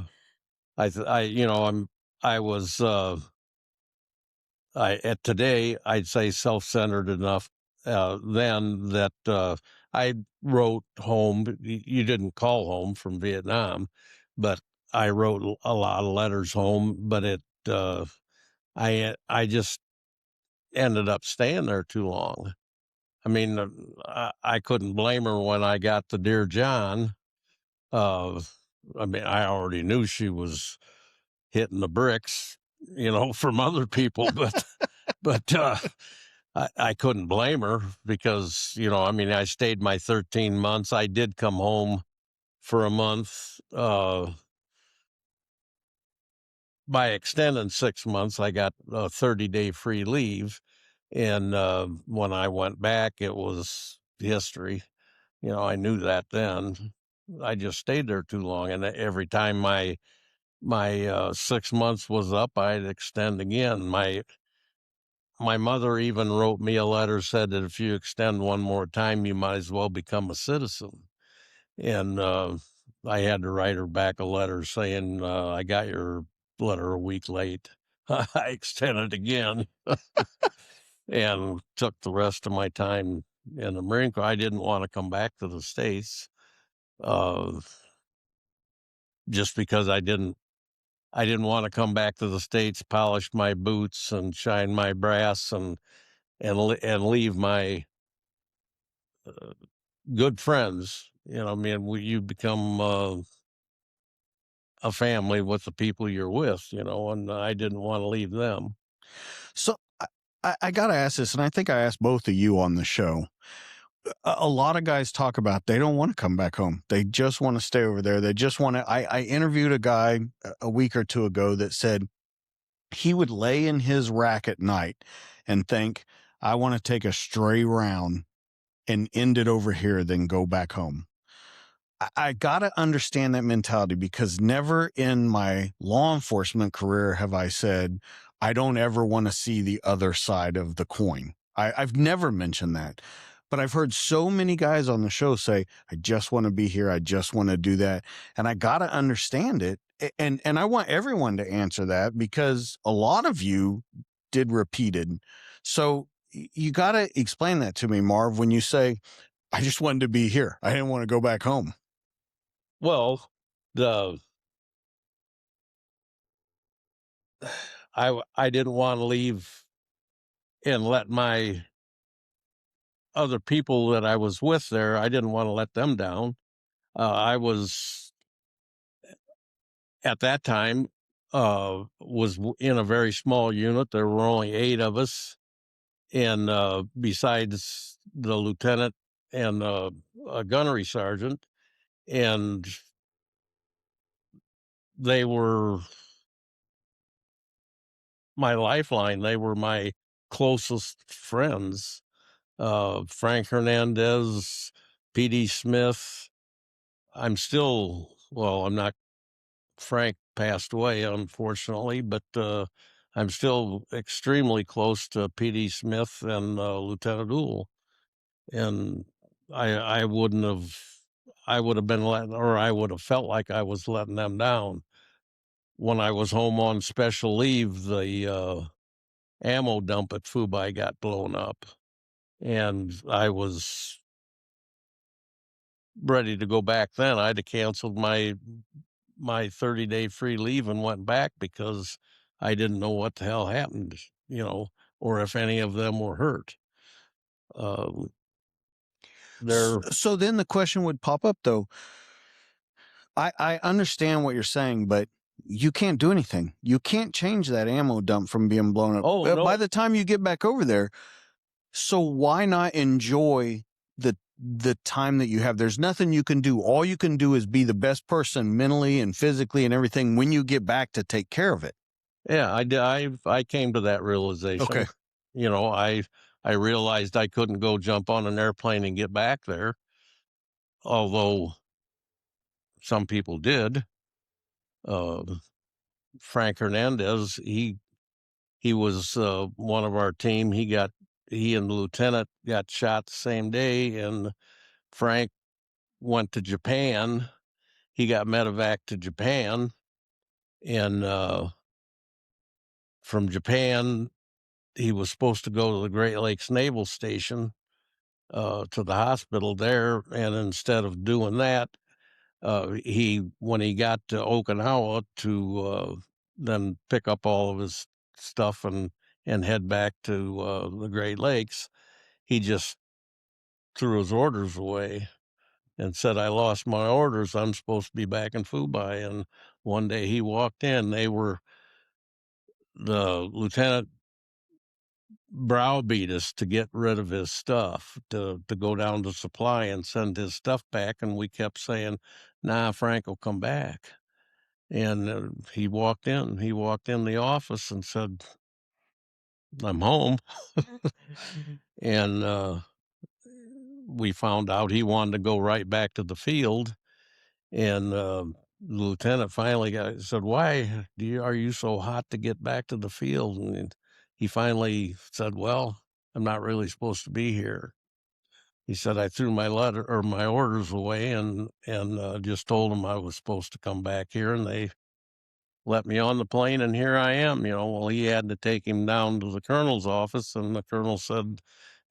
Today I'd say self-centered enough then that I wrote home. You didn't call home from Vietnam, but I wrote a lot of letters home. But I just ended up staying there too long. I mean, I couldn't blame her when I got to Dear John. I mean, I already knew she was hitting the bricks, from other people, but I couldn't blame her because, I stayed my 13 months. I did come home for a month. By extending 6 months, I got a 30-day free leave. And when I went back, it was history. I knew that then. I just stayed there too long. And every time my 6 months was up, I'd extend again. My mother even wrote me a letter, said that if you extend one more time, you might as well become a citizen. And I had to write her back a letter saying, I got your letter a week late. I extended again and took the rest of my time in the Marine Corps. I didn't want to come back to the States just because I didn't want to come back to the States, polish my boots and shine my brass and leave my good friends. You become a family with the people you're with, and I didn't want to leave them. So I got to ask this, and I think I asked both of you on the show. a lot of guys talk about they don't want to come back home. They just want to stay over there. They just want to. I interviewed a guy a week or two ago that said he would lay in his rack at night and think, I want to take a stray round and end it over here, then go back home. I got to understand that mentality, because never in my law enforcement career have I said, I don't ever want to see the other side of the coin. I've never mentioned that, but I've heard so many guys on the show say, I just want to be here. I just want to do that. And I got to understand it. And I want everyone to answer that, because a lot of you did repeated. So you got to explain that to me, Marv, when you say, I just wanted to be here. I didn't want to go back home. Well, I didn't want to leave and let my other people that I was with there, I didn't want to let them down. I was at that time was in a very small unit. There were only 8 of us, and besides the lieutenant and a gunnery sergeant, and they were my lifeline. They were my closest friends. Frank Hernandez, P.D. Smith. I'm not, Frank passed away, unfortunately, but I'm still extremely close to P.D. Smith and Lieutenant Uhl. And I would have been I would have felt like I was letting them down. When I was home on special leave, the ammo dump at Fubai got blown up, and I was ready to go back then. I'd have canceled my 30-day free leave and went back, because I didn't know what the hell happened, or if any of them were hurt. So then the question would pop up, though. I understand what you're saying, but you can't do anything. You can't change that ammo dump from being blown up. Oh, no. By the time you get back over there, so why not enjoy the time that you have? There's nothing you can do. All you can do is be the best person mentally and physically and everything when you get back to take care of it. Yeah, I came to that realization. Okay. I realized I couldn't go jump on an airplane and get back there, although some people did. Frank Hernandez, he was one of our team. He and the lieutenant got shot the same day, and Frank went to Japan. He got medevac to Japan, and from Japan, he was supposed to go to the Great Lakes Naval Station, to the hospital there, and instead of doing that, when he got to Okinawa to then pick up all of his stuff and head back to the Great Lakes, he just threw his orders away and said, I lost my orders. I'm supposed to be back in Fubai. And one day he walked in, the lieutenant browbeat us to get rid of his stuff, to go down to supply and send his stuff back. And we kept saying, nah, Frank will come back. And he walked in the office and said, I'm home. And we found out he wanted to go right back to the field. And the lieutenant finally said, why are you so hot to get back to the field? And he finally said, well, I'm not really supposed to be here. He said, I threw my orders away and just told them I was supposed to come back here, and they let me on the plane, and here I am. Well, he had to take him down to the colonel's office, and the colonel said,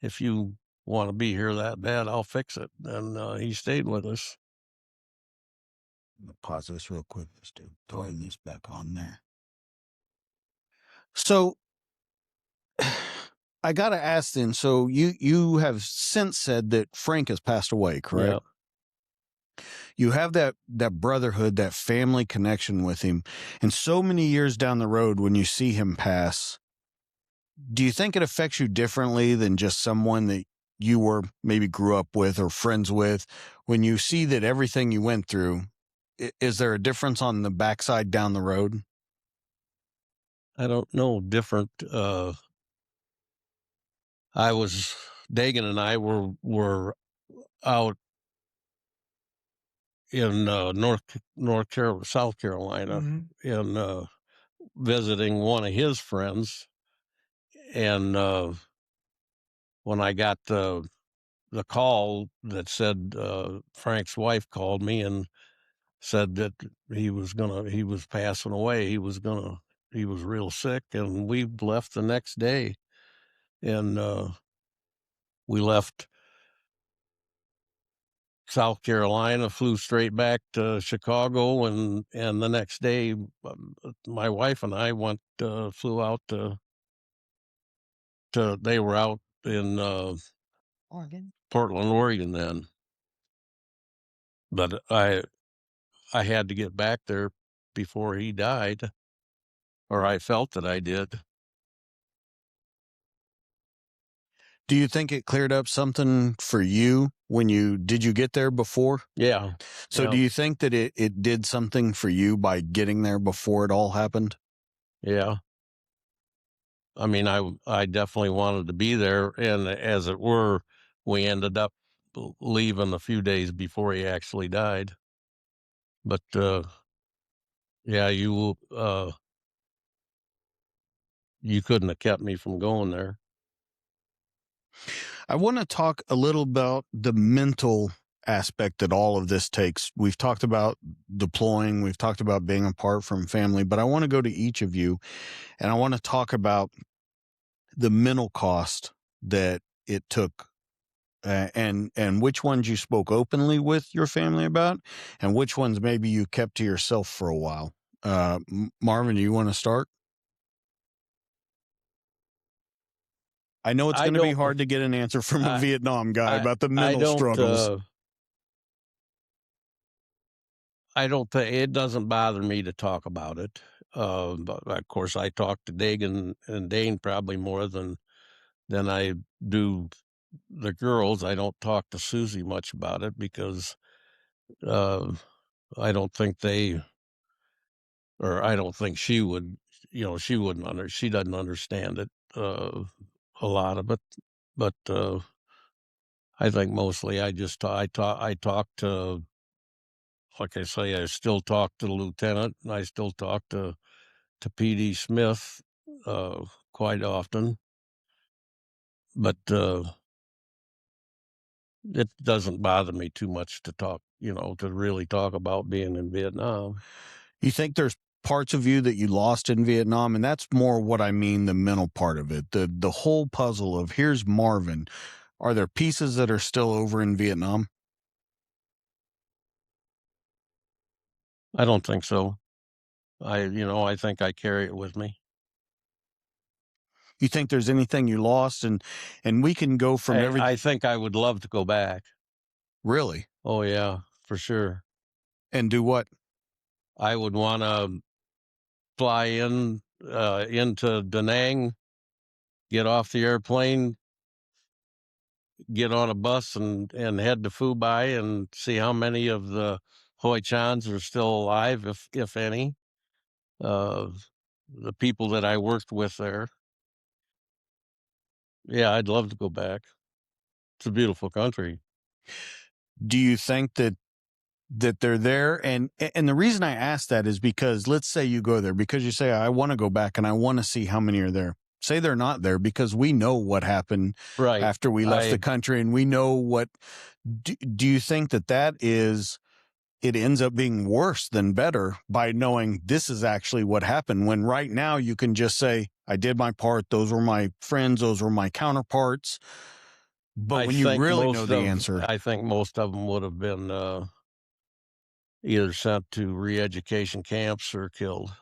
if you want to be here that bad, I'll fix it. And he stayed with us. Pause this real quick. Let's throwing this back on there. So I got to ask then, so you have since said that Frank has passed away, correct? Yeah. You have that brotherhood, that family connection with him. And so many years down the road, when you see him pass, do you think it affects you differently than just someone that you were maybe grew up with or friends with, when you see that everything you went through, is there a difference on the backside down the road? I don't know, different. Dagan and I were out in South Carolina, in visiting one of his friends, and when I got the call that said Frank's wife called me and said that he was passing away. He was real sick, and we left the next day, and we left South Carolina, flew straight back to Chicago, and the next day, my wife and I flew out to they were out in Oregon. Portland, Oregon then. But I had to get back there before he died, or I felt that I did. Do you think it cleared up something for you when did you get there before? Yeah. So yeah. do you think that it did something for you by getting there before it all happened? Yeah. I mean, I definitely wanted to be there, and as it were, we ended up leaving a few days before he actually died. But yeah, you couldn't have kept me from going there. I want to talk a little about the mental aspect that all of this takes. We've talked about deploying, we've talked about being apart from family, but I want to go to each of you and I want to talk about the mental cost that it took, and which ones you spoke openly with your family about and which ones maybe you kept to yourself for a while. Marvin, do you want to start? I know it's going to be hard to get an answer from a Vietnam guy about the mental struggles. I don't think it doesn't bother me to talk about it. But of course, I talk to Dagan and Dane probably more than I do the girls. I don't talk to Susie much about it because I don't think I don't think she would. She wouldn't she doesn't understand it, a lot of it. But I think mostly I talk to, like I say, I still talk to the lieutenant, and I still talk to PD Smith quite often. But it doesn't bother me too much to talk, to really talk about being in Vietnam. You think there's parts of you that you lost in Vietnam? And that's more what I mean, the mental part of it, the whole puzzle of here's Marvin. Are there pieces that are still over in Vietnam? I don't think so. I think I carry it with me. You think there's anything you lost? And we can go from everything. I think I would love to go back. Really? Oh yeah, for sure. And do what? I would want to fly into Da Nang, get off the airplane, get on a bus, and head to Phu Bai and see how many of the Hoi Chans are still alive, if any. The people that I worked with there. Yeah, I'd love to go back. It's a beautiful country. Do you think that they're there? And the reason I ask that is because let's say you go there because you say, I want to go back and I want to see how many are there. Say they're not there because we know what happened Right. after we left the country, and we know what. Do you think that is, it ends up being worse than better by knowing this is actually what happened, when right now you can just say, I did my part. Those were my friends. Those were my counterparts. But when you really know the answer, I think most of them would have been either sent to re-education camps or killed.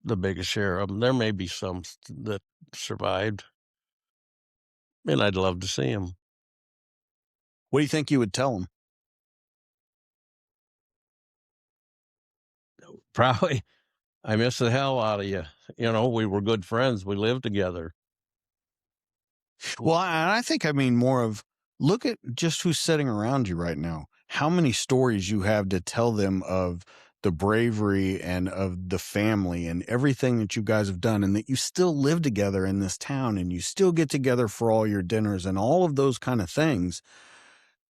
The biggest share of them. There may be some that survived, and I'd love to see them. what do you think you would tell them? Probably, I miss the hell out of you. We were good friends. We lived together. Well, I think I mean more of look at just who's sitting around you right now. How many stories you have to tell them of the bravery and of the family and everything that you guys have done, and that you still live together in this town and you still get together for all your dinners and all of those kind of things.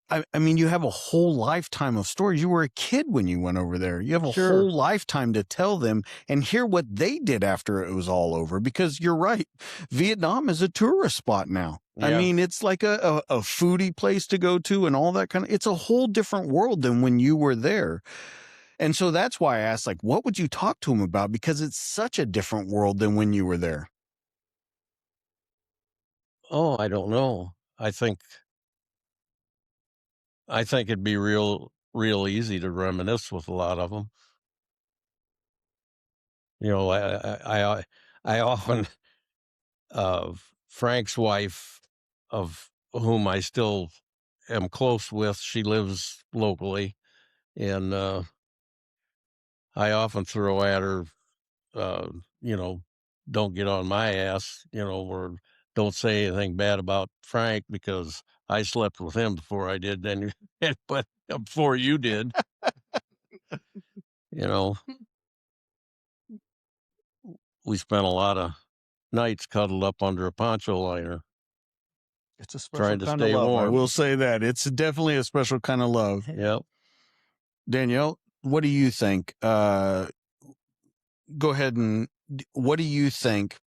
I mean, you have a whole lifetime of stories. You were a kid when you went over there. You have a whole lifetime to tell them and hear what they did after it was all over. Because you're right, Vietnam is a tourist spot now. I Yeah. mean, it's like a foodie place to go to and all that kind of. It's a whole different world than when you were there. And so that's why I asked, like, what would you talk to them about? Because it's such a different world than when you were there. Oh, I don't know. I think it'd be real easy to reminisce with a lot of them. You know, I often, Frank's wife, of whom I still am close with, she lives locally, and I often throw at her, you know, don't get on my ass, you know, or don't say anything bad about Frank because I slept with him before I did, then, but before you did, you know, we spent a lot of nights cuddled up under a poncho liner. It's a special Trying to kind stay of love. I warm. will say that. It's definitely a special kind of love. Yep. Danielle, what do you think? Go ahead and what do you think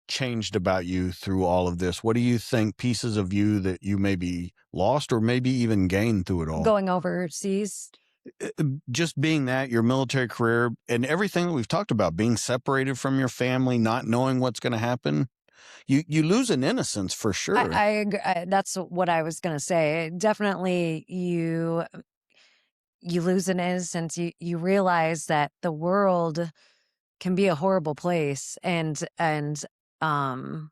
changed about you through all of this? What do you think pieces of you that you maybe lost or maybe even gained through it all? Going overseas. Just being that, your military career and everything that we've talked about, being separated from your family, not knowing what's going to happen. You lose an innocence for sure. I agree. That's what I was going to say. Definitely you lose an innocence. You realize that the world can be a horrible place and um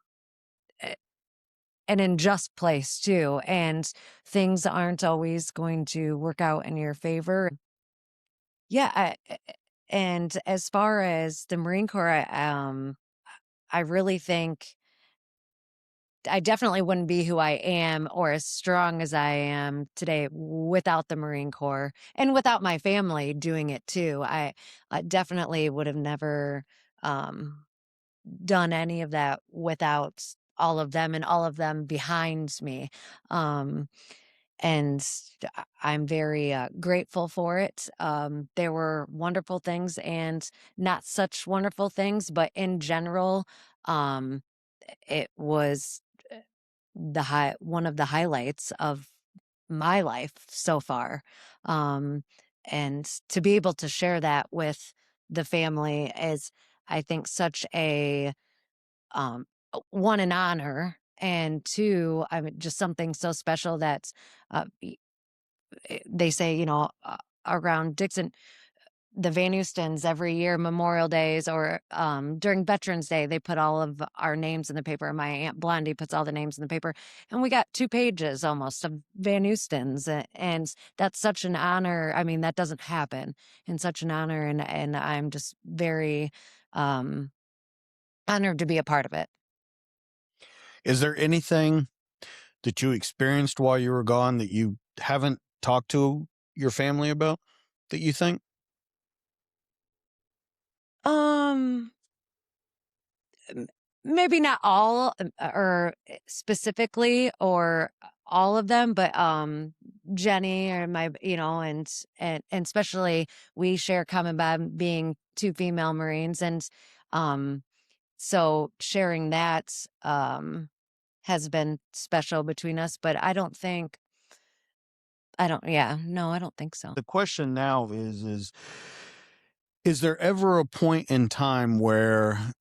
an unjust place too, and things aren't always going to work out in your favor. Yeah, and as far as the Marine Corps, I really think I definitely wouldn't be who I am or as strong as I am today without the Marine Corps and without my family doing it too. I definitely would have never um, done any of that without all of them and all of them behind me. Um, and I'm very grateful for it. There were wonderful things and not such wonderful things, but in general, um, it was one of the highlights of my life so far. Um, and to be able to share that with the family is, I think, such a one, an honor, and two, I mean, just something so special that they say, around Dixon, the Van Oostens every year, Memorial Days or during Veterans Day, they put all of our names in the paper. My Aunt Blondie puts all the names in the paper. And we got 2 pages almost of Van Oostens. And that's such an honor. I mean, that doesn't happen. And such an honor. And I'm just very honored to be a part of it. Is there anything that you experienced while you were gone that you haven't talked to your family about that you think? Um, Maybe not all or specifically or all of them, but Jenny or my, and especially we share common bond being 2 female Marines, and um so sharing that has been special between us, but I don't think I don't yeah, no, I don't think so. The question now is there ever a point in time where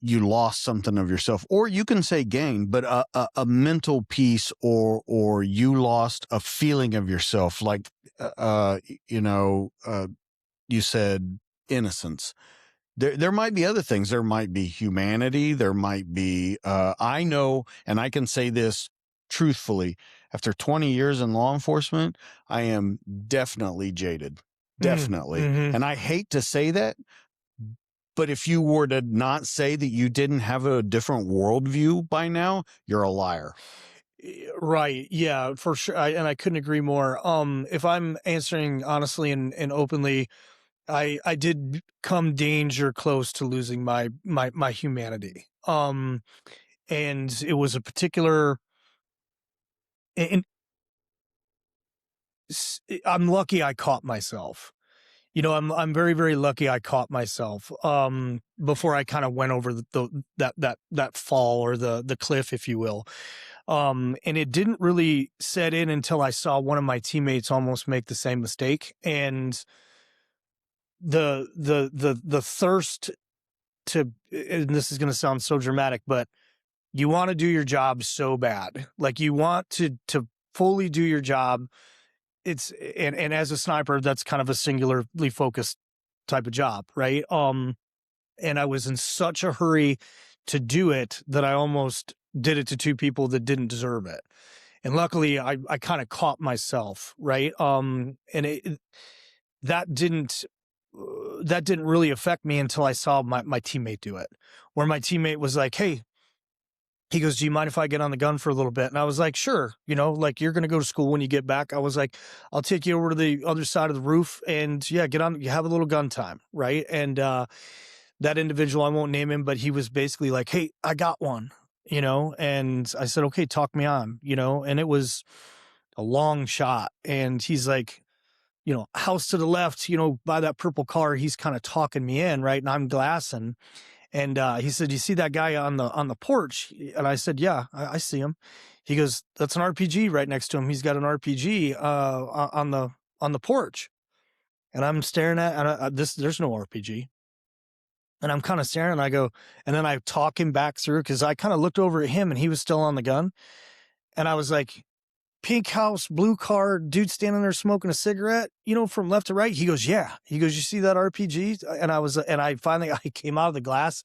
you lost something of yourself, or you can say gain, but a mental piece, or you lost a feeling of yourself, like you said innocence. There might be other things. There might be humanity. There might be, I know, and I can say this truthfully, after 20 years in law enforcement, I am definitely jaded. Definitely. Mm-hmm. And I hate to say that, But if you were to not say that you didn't have a different worldview by now, you're a liar. Right. Yeah, for sure. And I couldn't agree more. If I'm answering honestly and openly, I did come danger close to losing my humanity. And it was a particular, and I'm lucky I caught myself. I'm very, very lucky I caught myself before I kind of went over that fall or the cliff, if you will. And it didn't really set in until I saw one of my teammates almost make the same mistake. And the thirst to, and this is going to sound so dramatic, but you want to do your job so bad. Like you want to fully do your job. And as a sniper, that's kind of a singularly focused type of job, right? And I was in such a hurry to do it that I almost did it to two people that didn't deserve it. And luckily I kind of caught myself, right? And that didn't really affect me until I saw my teammate do it, where my teammate was like, "Hey," he goes, "Do you mind if I get on the gun for a little bit?" And I was like, "Sure." Like, you're going to go to school when you get back. I was like, "I'll take you over to the other side of the roof and yeah, get on, you have a little gun time." Right. And, that individual, I won't name him, but he was basically like, "Hey, I got one," and I said, "Okay, talk me on," and it was a long shot. And he's like, house to the left, by that purple car, he's kind of talking me in. Right. And I'm glassing. And he said, "You see that guy on the porch?" And I said, "Yeah, I see him." He goes, "That's an RPG right next to him. He's got an RPG on the porch." And I'm staring at, and there's no RPG. And I'm kind of staring, and I go, and then I talk him back through, because I kind of looked over at him and he was still on the gun. And I was like, "Pink house, blue car, dude standing there smoking a cigarette, from left to right." He goes, "Yeah." He goes, "You see that RPG?" And I finally, I came out of the glass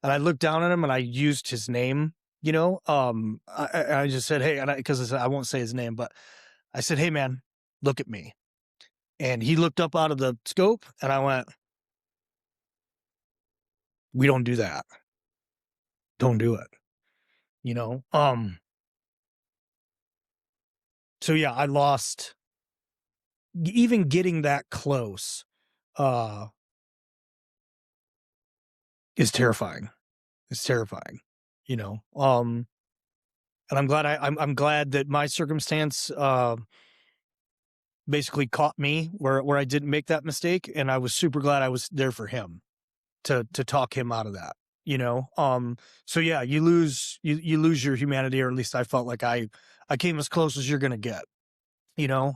and I looked down at him and I used his name, I just said, "Hey," and because I won't say his name, but I said, "Hey man, look at me." And he looked up out of the scope and I went, "We don't do that. Don't do it." You know? So yeah, I lost even getting that close, uh, is terrifying. It's terrifying, you know? And I'm glad that my circumstance, basically caught me where I didn't make that mistake. And I was super glad I was there for him to talk him out of that, so yeah, you lose your humanity, or at least I felt like I came as close as you're going to get, you know?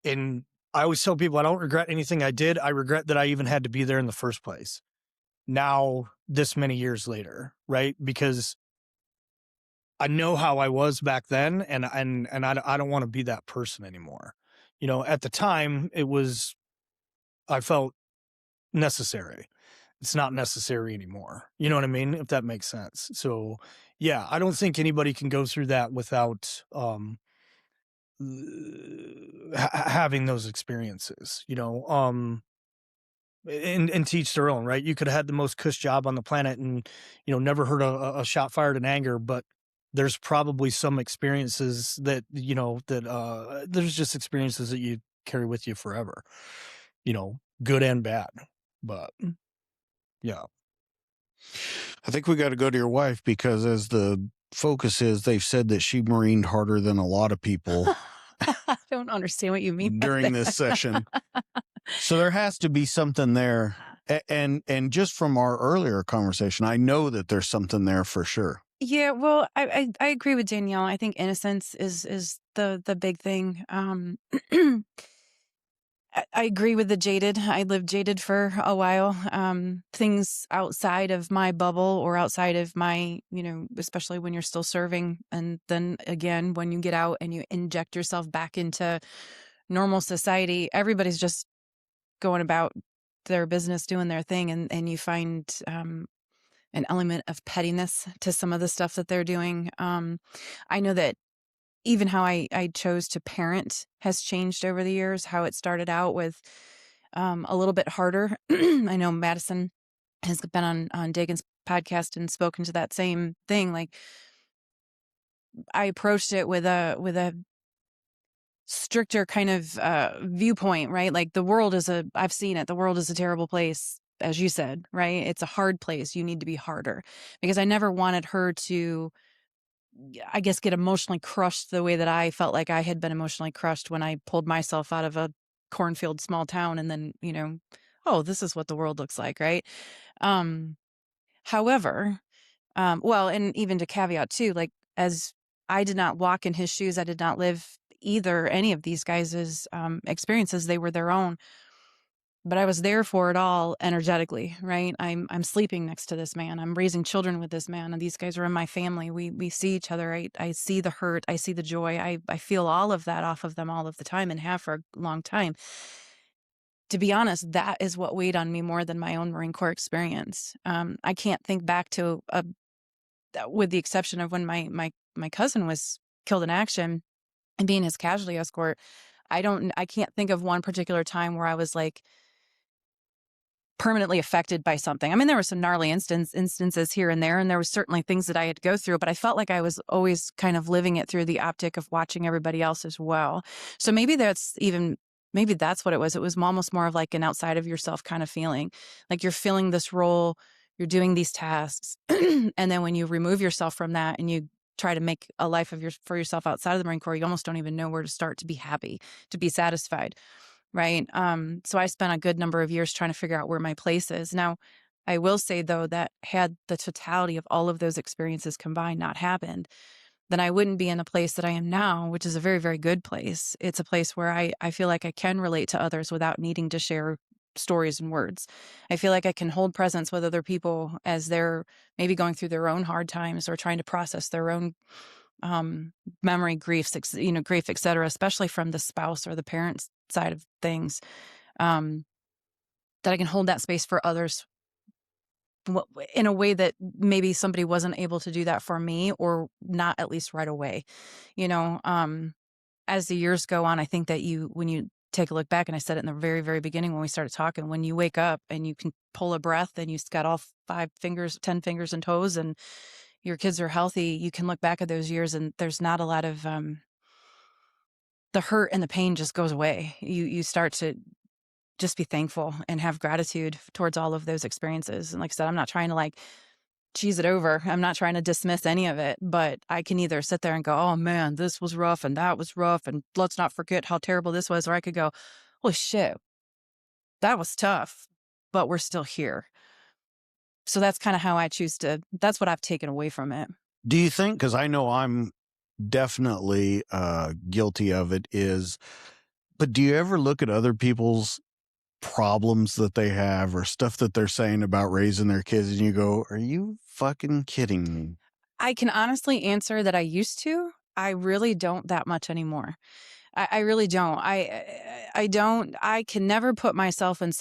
And I always tell people I don't regret anything I did. I regret that I even had to be there in the first place. Now, this many years later, right? Because I know how I was back then, and I don't want to be that person anymore. At the time, I felt necessary. It's not necessary anymore. You know what I mean? If that makes sense. So, yeah, I don't think anybody can go through that without having those experiences. And teach their own, right? You could have had the most cush job on the planet and, never heard a shot fired in anger, but there's probably some experiences that, there's just experiences that you carry with you forever, good and bad. But yeah. I think we got to go to your wife, because as the focus is, they've said that she marined harder than a lot of people I don't understand what you mean by during that. this session. So there has to be something there. And just from our earlier conversation, I know that there's something there for sure. Yeah, well, I agree with Danielle. I think innocence is the big thing. I agree with the jaded. I lived jaded for a while. Things outside of my bubble or outside of my, especially when you're still serving. And then again, when you get out and you inject yourself back into normal society, everybody's just going about their business, doing their thing. And you find an element of pettiness to some of the stuff that they're doing. I know that even how I chose to parent has changed over the years, how it started out with a little bit harder. I know Madison has been on Dagan's podcast and spoken to that same thing. Like, I approached it with a stricter kind of viewpoint, right? Like, I've seen it. The world is a terrible place, as you said, right? It's a hard place. You need to be harder, because I never wanted her to, I guess, get emotionally crushed the way that I felt like I had been emotionally crushed when I pulled myself out of a cornfield small town, and then, oh, this is what the world looks like, right? However, well, and even to caveat too, like, as I did not walk in his shoes, I did not live any of these guys' experiences. They were their own, but I was there for it all energetically, right? I'm sleeping next to this man. I'm raising children with this man, and these guys are in my family. We see each other. I see the hurt. I see the joy. I feel all of that off of them all of the time, and have for a long time. To be honest, that is what weighed on me more than my own Marine Corps experience. I can't think back to with the exception of when my cousin was killed in action and being his casualty escort. I can't think of one particular time where I was like permanently affected by something. I mean, there were some gnarly instances here and there was certainly things that I had to go through, but I felt like I was always kind of living it through the optic of watching everybody else as well. So maybe that's what it was. It was almost more of like an outside of yourself kind of feeling. Like, you're filling this role, you're doing these tasks, and then when you remove yourself from that and you try to make a life for yourself outside of the Marine Corps, you almost don't even know where to start to be happy, to be satisfied. Right. So I spent a good number of years trying to figure out where my place is. Now, I will say, though, that had the totality of all of those experiences combined not happened, then I wouldn't be in a place that I am now, which is a very, very good place. It's a place where I feel like I can relate to others without needing to share stories and words. I feel like I can hold presence with other people as they're maybe going through their own hard times or trying to process their own memory, grief, et cetera, especially from the spouse or the parents side of things, that I can hold that space for others in a way that maybe somebody wasn't able to do that for me, or not at least right away. As the years go on, I think that when you take a look back, and I said it in the very, very beginning when we started talking, when you wake up and you can pull a breath and you've got all 5 fingers, 10 fingers and toes, and your kids are healthy, you can look back at those years and there's not a lot of, the hurt and the pain just goes away. You start to just be thankful and have gratitude towards all of those experiences. And like I said, I'm not trying to like cheese it over. I'm not trying to dismiss any of it, but I can either sit there and go, oh man, this was rough and that was rough, and let's not forget how terrible this was. Or I could go, holy shit, that was tough, but we're still here. So that's kind of how that's what I've taken away from it. Do you think, because I know I'm definitely guilty of it, but do you ever look at other people's problems that they have or stuff that they're saying about raising their kids and you go, are you fucking kidding me? I can honestly answer that I used to. I really don't that much anymore. I really don't. I don't. I can never put myself in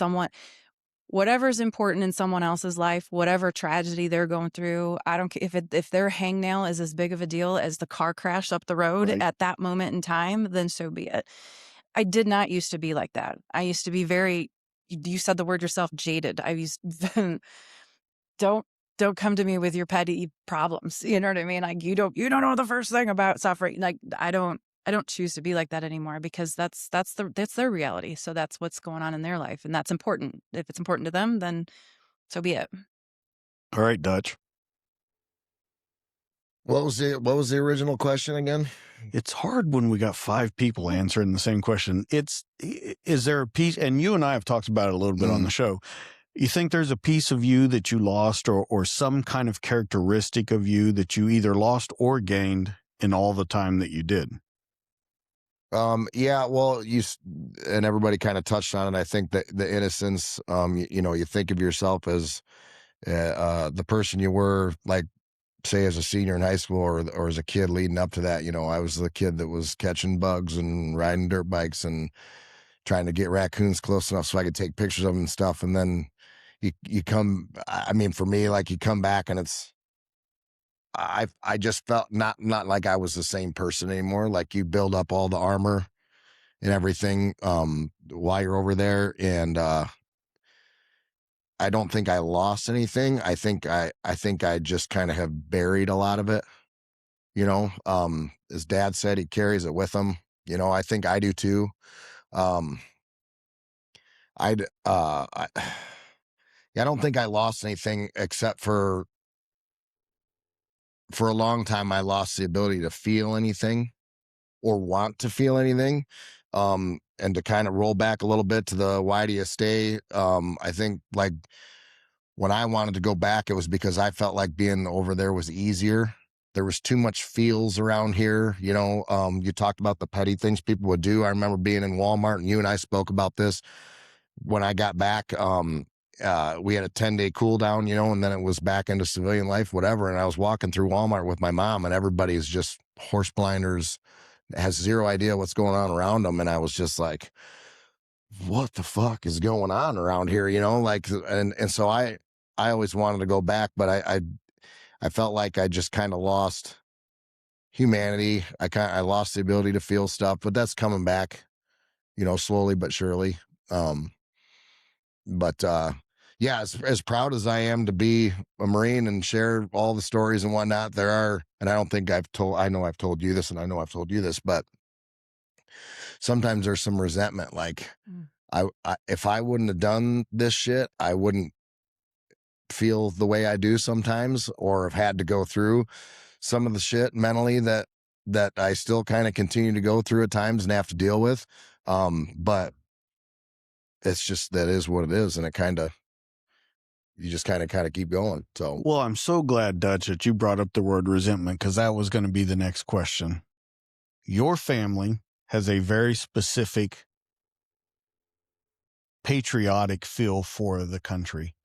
whatever's important in someone else's life, whatever tragedy they're going through. I don't care if their hangnail is as big of a deal as the car crash up the road at that moment in time, then so be it. I did not used to be like that. I used to be very, you said the word yourself, jaded. Don't come to me with your petty problems. You know what I mean? Like, you don't know the first thing about suffering. Like, I don't choose to be like that anymore, because that's their reality. So that's what's going on in their life, and that's important. If it's important to them, then so be it. All right, Dutch. What was the original question again? It's hard when we got 5 people answering the same question. Is there a piece, and you and I have talked about it a little bit on the show. You think there's a piece of you that you lost, or some kind of characteristic of you that you either lost or gained in all the time that you did? Yeah, well, and everybody kind of touched on it. I think that the innocence, you think of yourself as the person you were, like, say, as a senior in high school or as a kid leading up to that. I was the kid that was catching bugs and riding dirt bikes and trying to get raccoons close enough so I could take pictures of them and stuff. And then you come, I mean, for me, like, you come back and I just felt not like I was the same person anymore. Like, you build up all the armor and everything while you're over there. And I don't think I lost anything. I think I just kind of have buried a lot of it. His dad said he carries it with him. I think I do too. Um, I'd I, I don't think I lost anything except for a long time I lost the ability to feel anything or want to feel anything. And to kind of roll back a little bit to the why do you stay? I think like when I wanted to go back, it was because I felt like being over there was easier. There was too much feels around here. You talked about the petty things people would do. I remember being in Walmart, and you and I spoke about this when I got back. We had a 10-day cool down, and then it was back into civilian life, whatever. And I was walking through Walmart with my mom, and everybody's just horse blinders, has zero idea what's going on around them. And I was just like, what the fuck is going on around here? And so I always wanted to go back, but I felt like I just kind of lost humanity. I lost the ability to feel stuff, but that's coming back, slowly but surely. But yeah, as proud as I am to be a Marine and share all the stories and whatnot, there are, and I know I've told you this, and I know I've told you this, but sometimes there's some resentment. Like if I wouldn't have done this shit, I wouldn't feel the way I do sometimes, or have had to go through some of the shit mentally that I still kind of continue to go through at times and have to deal with. But it's just, that is what it is. And you just kind of keep going. So, Well, I'm so glad, Dutch, that you brought up the word resentment, because that was going to be the next question. Your family has a very specific patriotic feel for the country.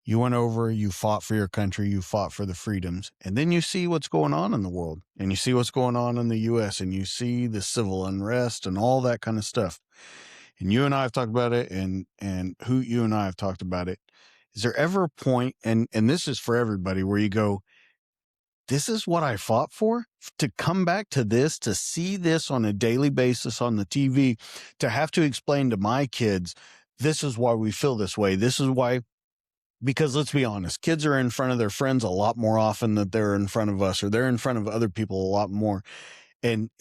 You went over, you fought for your country, you fought for the freedoms, and then you see what's going on in the world, and you see what's going on in the U.S., and you see the civil unrest and all that kind of stuff. And you and I have talked about it, and Hoot, you and I have talked about it. Is there ever a point, and this is for everybody, where you go, this is what I fought for? To come back to this, to see this on a daily basis on the TV, to have to explain to my kids, this is why we feel this way. This is why, because let's be honest, kids are in front of their friends a lot more often than they're in front of us, or they're in front of other people a lot more. And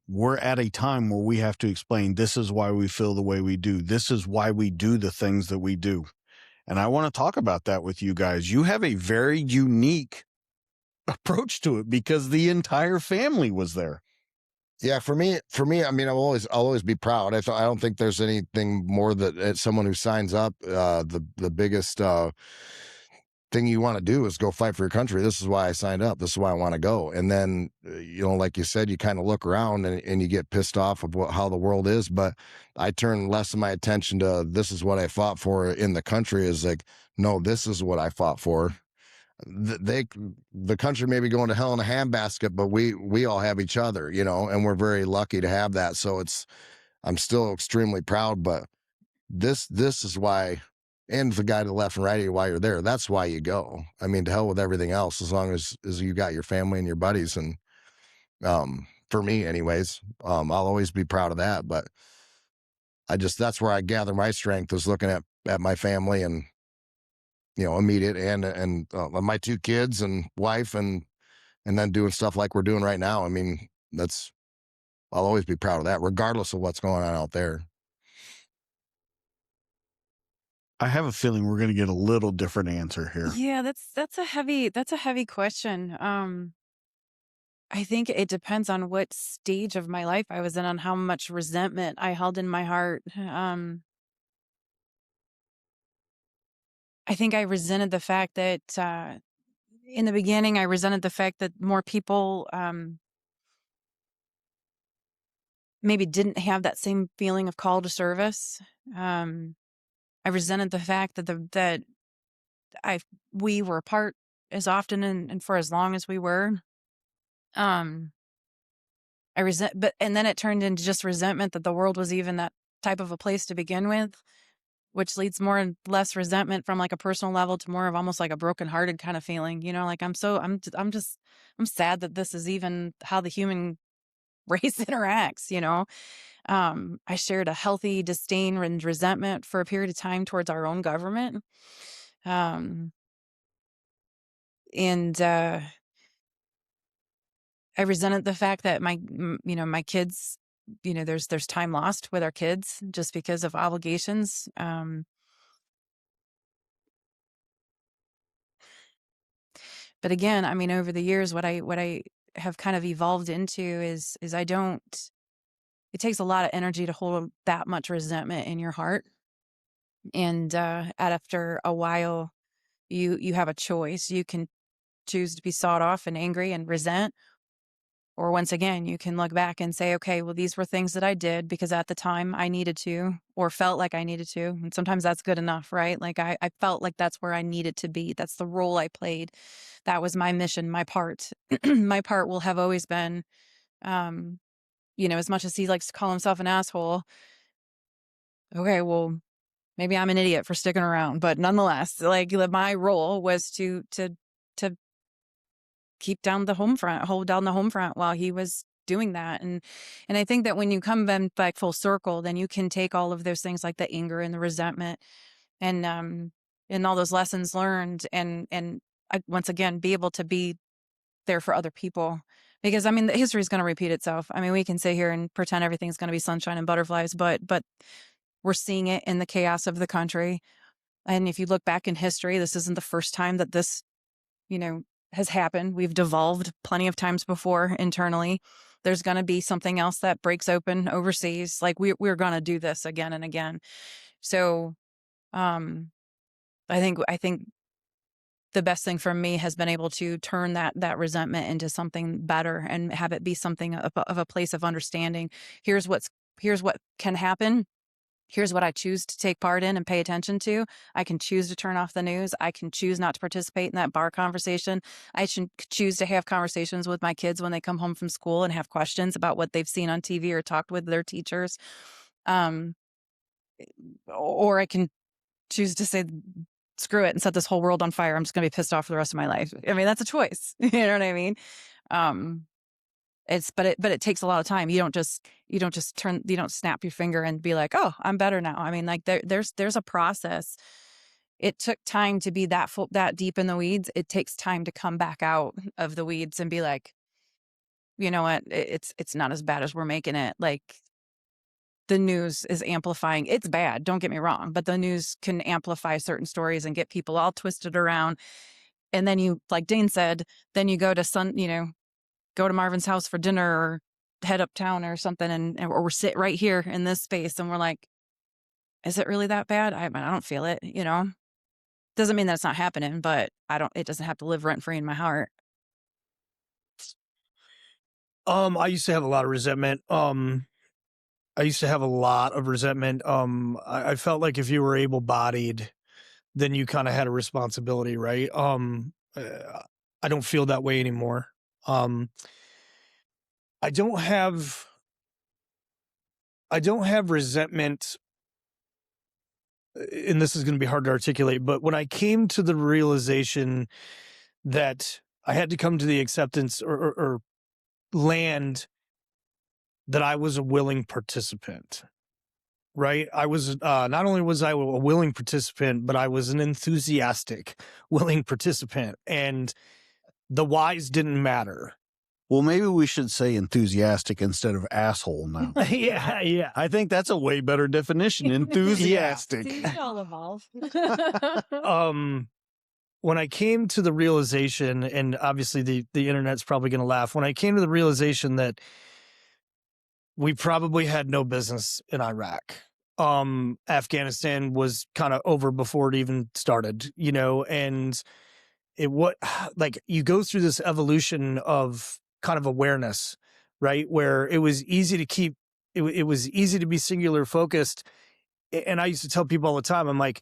we're at a time where we have to explain, this is why we feel the way we do. This is why we do the things that we do. And I want to talk about that with you guys. You have a very unique approach to it because the entire family was there. yeah, for me, I mean, I'll always be proud. I don't think there's anything more that someone who signs up, the biggest thing you want to do is go fight for your country. This is why I signed up. This is why I want to go. And then, like you said, you kind of look around and you get pissed off of how the world is. But I turn less of my attention to, this is what I fought for in the country, is like, no, this is what I fought for. The country may be going to hell in a handbasket, but we all have each other, and we're very lucky to have that. So I'm still extremely proud, but this is why. And the guy to the left and right of you while you're there, that's why you go. I mean, to hell with everything else, as long as you got your family and your buddies. And for me anyways, I'll always be proud of that. But that's where I gather my strength, is looking at my family and, immediate and my 2 kids and wife, and then doing stuff like we're doing right now. I mean, I'll always be proud of that, regardless of what's going on out there. I have a feeling we're going to get a little different answer here. Yeah, that's a heavy question. I think it depends on what stage of my life I was in, on how much resentment I held in my heart. I think I resented the fact that in the beginning, I resented the fact that more people maybe didn't have that same feeling of call to service. I resented the fact that we were apart as often and for as long as we were. I and then it turned into just resentment that the world was even that type of a place to begin with, which leads more and less resentment from like a personal level to more of almost like a brokenhearted kind of feeling, like I'm sad that this is even how the human race interacts, I shared a healthy disdain and resentment for a period of time towards our own government. And I resented the fact that my kids, there's time lost with our kids just because of obligations. But again, I mean, over the years, what I have kind of evolved into is I don't. It takes a lot of energy to hold that much resentment in your heart, and after a while, you have a choice. You can choose to be sawed off and angry and resent, or once again, you can look back and say, okay, well, these were things that I did because at the time I needed to or felt like I needed to. And sometimes that's good enough, right? Like I felt like that's where I needed to be. That's the role I played. That was my mission, my part. My part will have always been, as much as he likes to call himself an asshole, okay, well, maybe I'm an idiot for sticking around. But nonetheless, like my role was to keep down the home front, hold down the home front while he was doing that. And I think that when you come back full circle, then you can take all of those things like the anger and the resentment and all those lessons learned and once again be able to be there for other people. Because I mean, the history is going to repeat itself. I mean, we can sit here and pretend everything's going to be sunshine and butterflies, but we're seeing it in the chaos of the country. And if you look back in history, this isn't the first time that this, has happened. We've devolved plenty of times before internally. There's going to be something else that breaks open overseas. Like we're going to do this again and again. So, I think the best thing for me has been able to turn that resentment into something better and have it be something of a place of understanding. Here's what can happen. Here's what I choose to take part in and pay attention to. I can choose to turn off the news. I can choose not to participate in that bar conversation. I should choose to have conversations with my kids when they come home from school and have questions about what they've seen on TV or talked with their teachers. Or I can choose to say, screw it and set this whole world on fire. I'm just going to be pissed off for the rest of my life. I mean, that's a choice. You know what I mean? But it takes a lot of time. You don't just snap your finger and be like, oh, I'm better now. I mean, like there's a process. It took time to be that deep in the weeds. It takes time to come back out of the weeds and be like, you know what? It's not as bad as we're making it. Like the news is amplifying. It's bad. Don't get me wrong, but the news can amplify certain stories and get people all twisted around. And then you, like Dane said, then you go to go to Marvin's house for dinner or head uptown or something or we're sit right here in this space and we're like, is it really that bad? I don't feel it, Doesn't mean that it's not happening, but it doesn't have to live rent free in my heart. I used to have a lot of resentment. I felt like if you were able-bodied, then you kind of had a responsibility, right? I don't feel that way anymore. I don't have resentment, and this is going to be hard to articulate, but when I came to the realization that I had to come to the acceptance or land that I was a willing participant, right? I was, not only was I a willing participant, but I was an enthusiastic, willing participant, and the whys didn't matter. Well, maybe we should say enthusiastic instead of asshole now. Yeah. I think that's a way better definition. Enthusiastic. See, we all evolve. When I came to the realization, and obviously the internet's probably going to laugh, when I came to the realization that we probably had no business in Iraq. Afghanistan was kind of over before it even started, and you go through this evolution of kind of awareness, right? Where it was easy to keep, it was easy to be singular focused. And I used to tell people all the time, I'm like,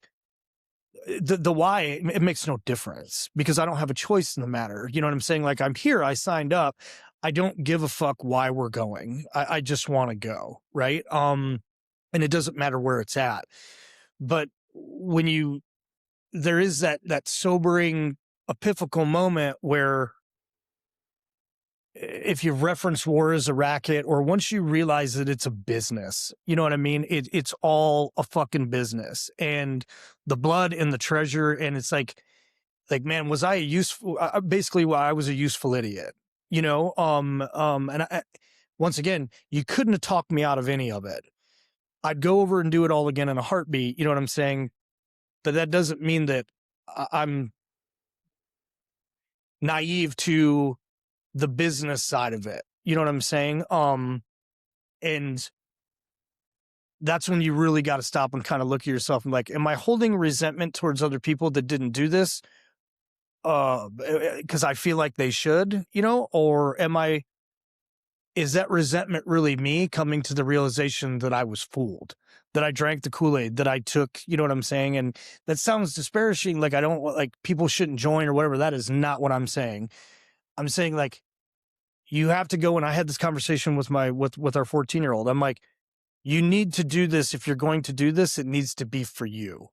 the why, it makes no difference because I don't have a choice in the matter. You know what I'm saying? Like, I'm here, I signed up. I don't give a fuck why we're going. I just want to go, right? And it doesn't matter where it's at. But when there is that sobering, epiphanical moment where if you reference war as a racket, or once you realize that it's a business, you know what I mean? It's all a fucking business, and the blood and the treasure. And it's like, man, was I a useful, basically, well, I was a useful idiot, you know? And once again, you couldn't have talked me out of any of it. I'd go over and do it all again in a heartbeat. You know what I'm saying? But that doesn't mean that I'm naive to the business side of it. You know what I'm saying? And that's when you really got to stop and kind of look at yourself and like, am I holding resentment towards other people that didn't do this? Because I feel like they should, you know, or is that resentment really me coming to the realization that I was fooled, that I drank the Kool-Aid, that I took, you know what I'm saying? And that sounds disparaging. Like, I don't like people shouldn't join or whatever. That is not what I'm saying. I'm saying like, you have to go. And I had this conversation with with our 14-year-old. I'm like, you need to do this. If you're going to do this, it needs to be for you.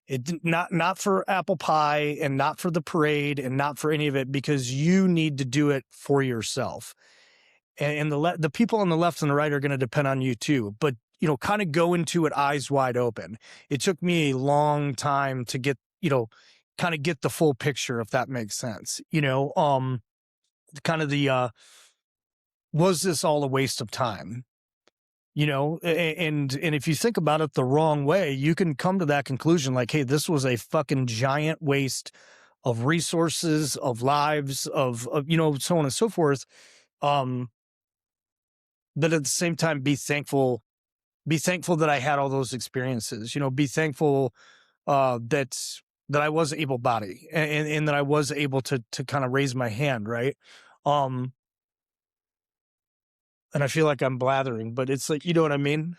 It not for apple pie and not for the parade and not for any of it, because you need to do it for yourself. And the people on the left and the right are going to depend on you too. But, you know, kind of go into it eyes wide open. It took me a long time to get, you know, kind of get the full picture, if that makes sense. You know, kind of the, was this all a waste of time? You know, and if you think about it the wrong way, you can come to that conclusion like, hey, this was a fucking giant waste of resources, of lives, of you know, so on and so forth. But at the same time, be thankful that I had all those experiences, you know, be thankful that I was able-bodied and that I was able to kind of raise my hand, right? And I feel like I'm blathering, but it's like, you know what I mean?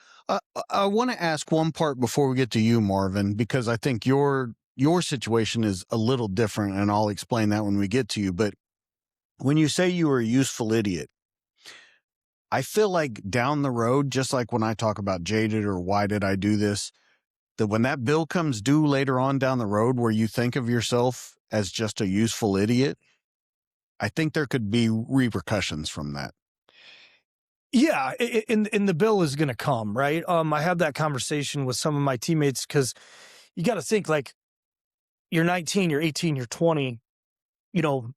I want to ask one part before we get to you, Marvin, because I think your situation is a little different, and I'll explain that when we get to you. But when you say you were a useful idiot, I feel like down the road, just like when I talk about jaded or why did I do this, that when that bill comes due later on down the road where you think of yourself as just a useful idiot, I think there could be repercussions from that. Yeah, and the bill is going to come, right? I had that conversation with some of my teammates, because you got to think, like, you're 19, you're 18, you're 20. You know,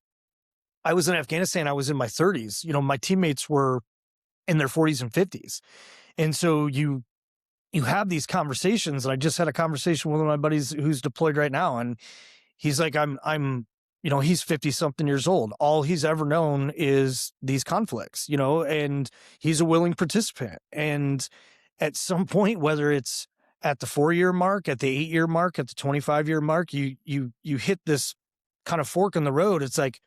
I was in Afghanistan, I was in my 30s. You know, my teammates were in their 40s and 50s. And so you have these conversations. And I just had a conversation with one of my buddies who's deployed right now. And he's like, I'm, you know, he's 50 something years old. All he's ever known is these conflicts, you know, and he's a willing participant. And at some point, whether it's at the 4-year mark, at the 8-year mark, at the 25-year mark, you hit this kind of fork in the road. It's like,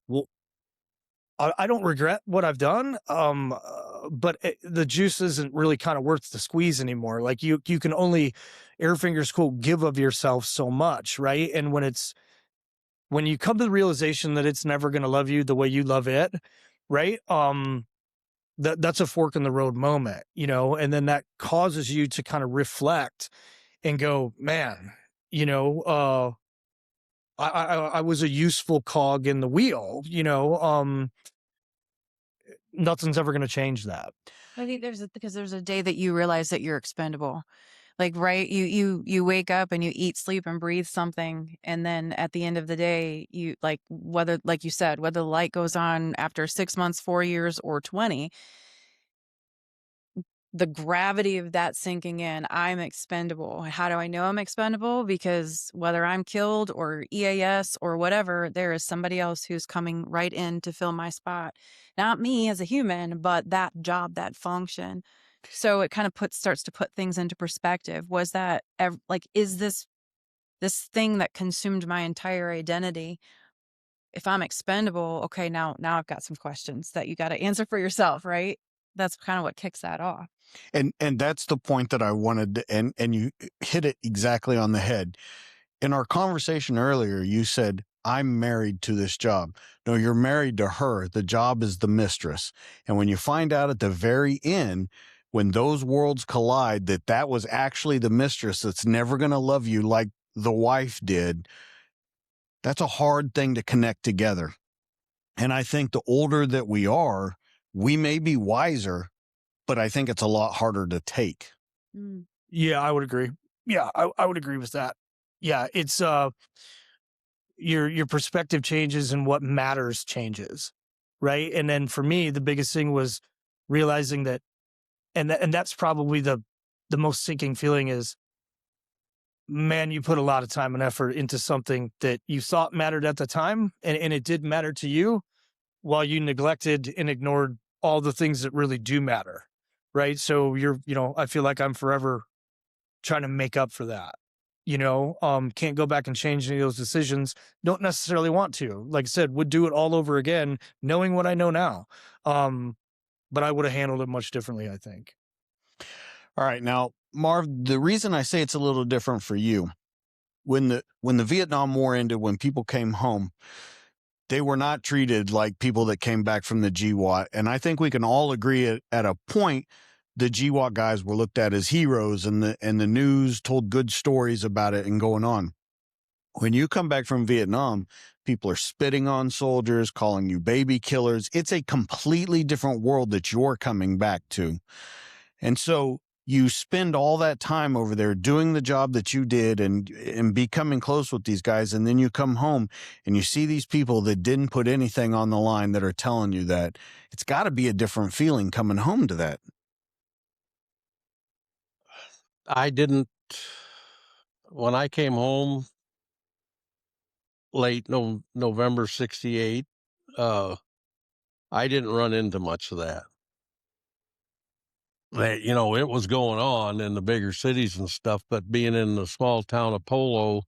well, I don't regret what I've done. But the juice isn't really kind of worth the squeeze anymore. Like you can only, air fingers quote, give of yourself so much. Right. And when you come to the realization that it's never going to love you the way you love it. Right. That's a fork in the road moment, you know, and then that causes you to kind of reflect and go, man, you know, I was a useful cog in the wheel, you know, nothing's ever going to change that. I think because there's a day that you realize that you're expendable. Like, right, you wake up and you eat, sleep, and breathe something, and then at the end of the day, you like, whether, like you said, whether the light goes on after 6 months, 4 years, or 20, the gravity of that sinking in, I'm expendable. How do I know I'm expendable? Because whether I'm killed or EAS or whatever, there is somebody else who's coming right in to fill my spot. Not me as a human, but that job, that function. So it kind of starts to put things into perspective. Was that like, is this thing that consumed my entire identity? If I'm expendable, okay, now I've got some questions that you got to answer for yourself, right? That's kind of what kicks that off. And that's the point that I wanted to, and you hit it exactly on the head. In our conversation earlier, you said, I'm married to this job. No, you're married to her. The job is the mistress. And when you find out at the very end, when those worlds collide, that was actually the mistress that's never going to love you like the wife did, that's a hard thing to connect together. And I think the older that we are, we may be wiser, but I think it's a lot harder to take. Yeah, I would agree. Yeah, I would agree with that. Yeah, it's your perspective changes and what matters changes, right? And then for me, the biggest thing was realizing that, and that's probably the most sinking feeling is, man, you put a lot of time and effort into something that you thought mattered at the time, and it did matter to you, while you neglected and ignored all the things that really do matter, right? So I feel like I'm forever trying to make up for that. Can't go back and change any of those decisions. Don't necessarily want to. Like I said, would do it all over again, knowing what I know now. But I would have handled it much differently, I think. All right. Now, Marv, the reason I say it's a little different for you, when the Vietnam War ended, when people came home, they were not treated like people that came back from the GWOT. And I think we can all agree at a point, the GWOT guys were looked at as heroes, and the news told good stories about it and going on. When you come back from Vietnam, people are spitting on soldiers, calling you baby killers. It's a completely different world that you're coming back to. And so you spend all that time over there doing the job that you did and becoming close with these guys. And then you come home and you see these people that didn't put anything on the line that are telling you that. It's got to be a different feeling coming home to that. I didn't, when I came home late November 68, I didn't run into much of that. It was going on in the bigger cities and stuff, but being in the small town of Polo,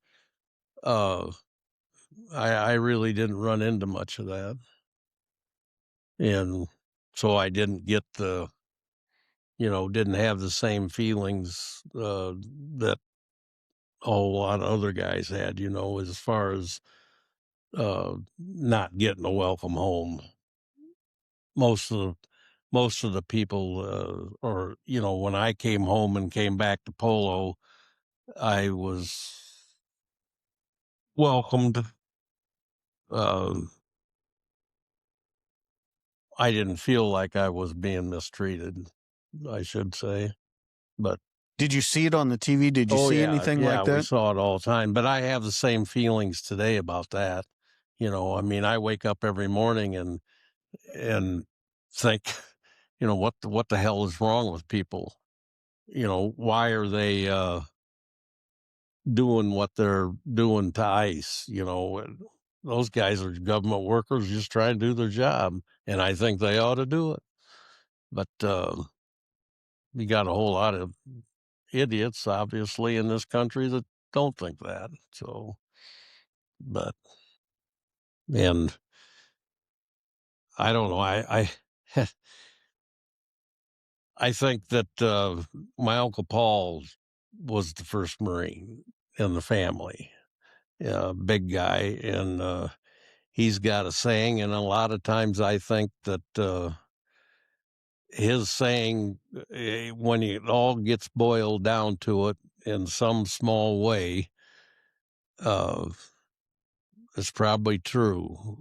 I really didn't run into much of that. And so I didn't get didn't have the same feelings that a whole lot of other guys had, as far as not getting a welcome home. Most of the people, or when I came home and came back to Polo, I was welcomed. I didn't feel like I was being mistreated, I should say. But Did you see it on the TV? Did you see anything like that? we saw it all the time. But I have the same feelings today about that. I mean, I wake up every morning and think, what the hell is wrong with people? Why are they doing what they're doing to ICE? Those guys are government workers just trying to do their job, and I think they ought to do it. But you got a whole lot of idiots, obviously, in this country that don't think that. So, and I don't know. I I think that my Uncle Paul was the first Marine in the family, big guy, and he's got a saying, and a lot of times I think that his saying, when it all gets boiled down to it in some small way, uh, is probably true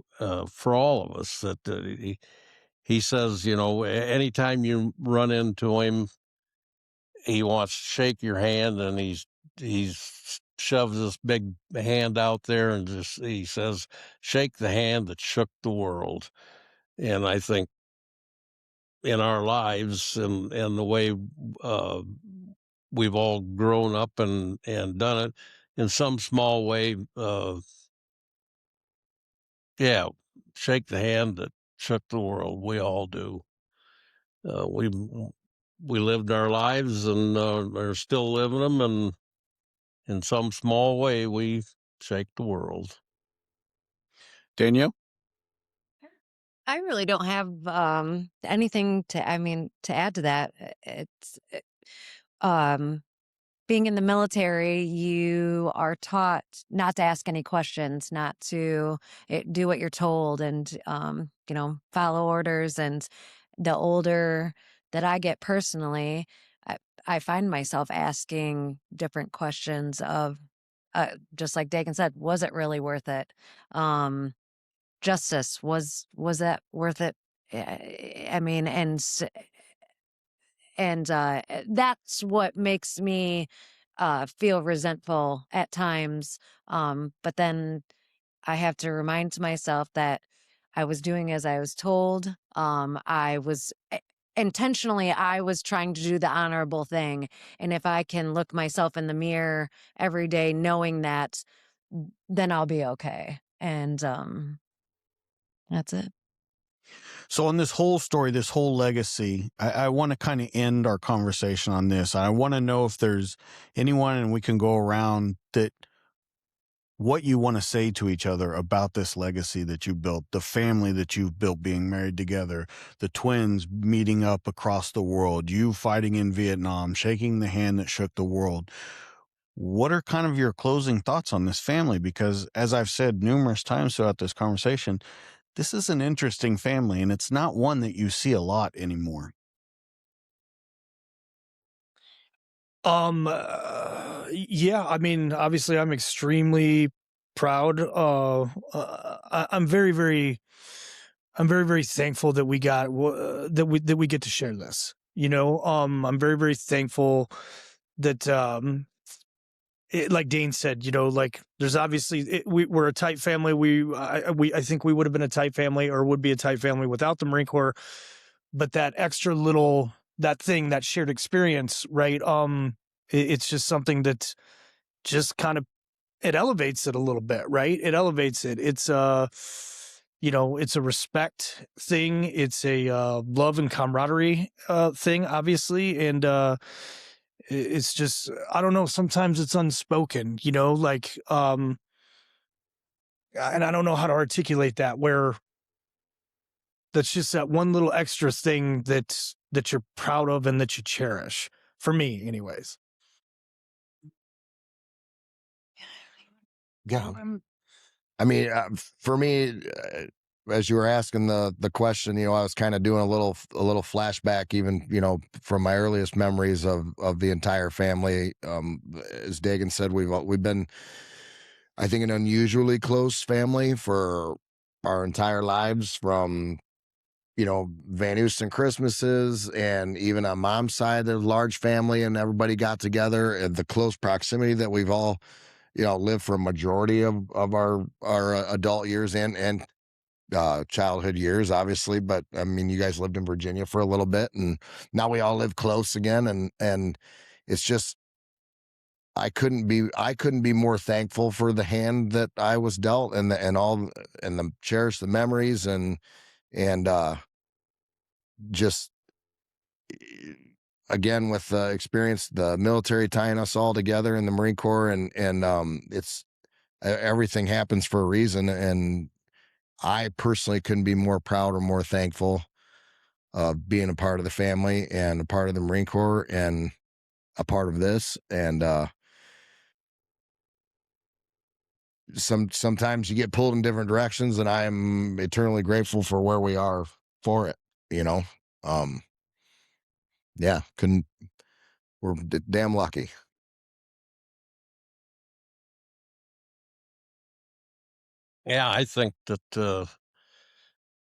for all of us. That he says, anytime you run into him, he wants to shake your hand, and he's shoves this big hand out there, and he says, "Shake the hand that shook the world." And I think in our lives and the way we've all grown up and done it in some small way, yeah, shake the hand that shook the world. We all do. We lived our lives and are still living them, and in some small way, we shake the world. Danielle? I really don't have anything to add to that. Um Being in the military, you are taught not to ask any questions, not to do what you're told, and follow orders. And the older that I get personally, I find myself asking different questions of, just like Dagan said, was it really worth it? justice. Was that worth it? I mean, and that's what makes me feel resentful at times. But then I have to remind myself that I was doing as I was told. I was intentionally, I was trying to do the honorable thing. And if I can look myself in the mirror every day knowing that, then I'll be okay. And that's it. So on this whole story, this whole legacy, I want to kind of end our conversation on this. I want to know if there's anyone, and we can go around, that what you want to say to each other about this legacy that you built, the family that you've built being married together, the twins meeting up across the world, you fighting in Vietnam, shaking the hand that shook the world. What are kind of your closing thoughts on this family? Because as I've said numerous times throughout this conversation, this is an interesting family, and it's not one that you see a lot anymore. Yeah, I mean, obviously I'm extremely proud. I'm very, very thankful that we got that we get to share this. You know, I'm very, very thankful that like Dane said, you know, like there's obviously we're a tight family. I think we would have been a tight family, or would be a tight family without the Marine Corps. But that extra little, that shared experience, right? It's just something that just kind of, it elevates it a little bit, right? It elevates it. It's you know, it's a respect thing. It's a love and camaraderie thing, obviously, and it's just, I don't know. Sometimes it's unspoken, you know, like and I don't know how to articulate that. Where that's just that one little extra thing that you're proud of and that you cherish. For me, anyways. Yeah. I mean, for me, as you were asking the question, you know, I was kind of doing a little flashback, even, you know, from my earliest memories of the entire family. As Dagan said, we've been, I think, an unusually close family for our entire lives, from, you know, Van Oosten Christmases, and even on mom's side, there's a large family and everybody got together, and the close proximity that we've all, you know, lived for a majority of our adult years and childhood years, obviously. But I mean, you guys lived in Virginia for a little bit, and now we all live close again. And it's just, I couldn't be more thankful for the hand that I was dealt, and the cherish the memories, and just, again, with the experience, the military tying us all together in the Marine Corps, and it's, everything happens for a reason. And I personally couldn't be more proud or more thankful of being a part of the family and a part of the Marine Corps and a part of this. And sometimes you get pulled in different directions, and I'm eternally grateful for where we are for it, you know. Yeah, we're damn lucky. Yeah, I think that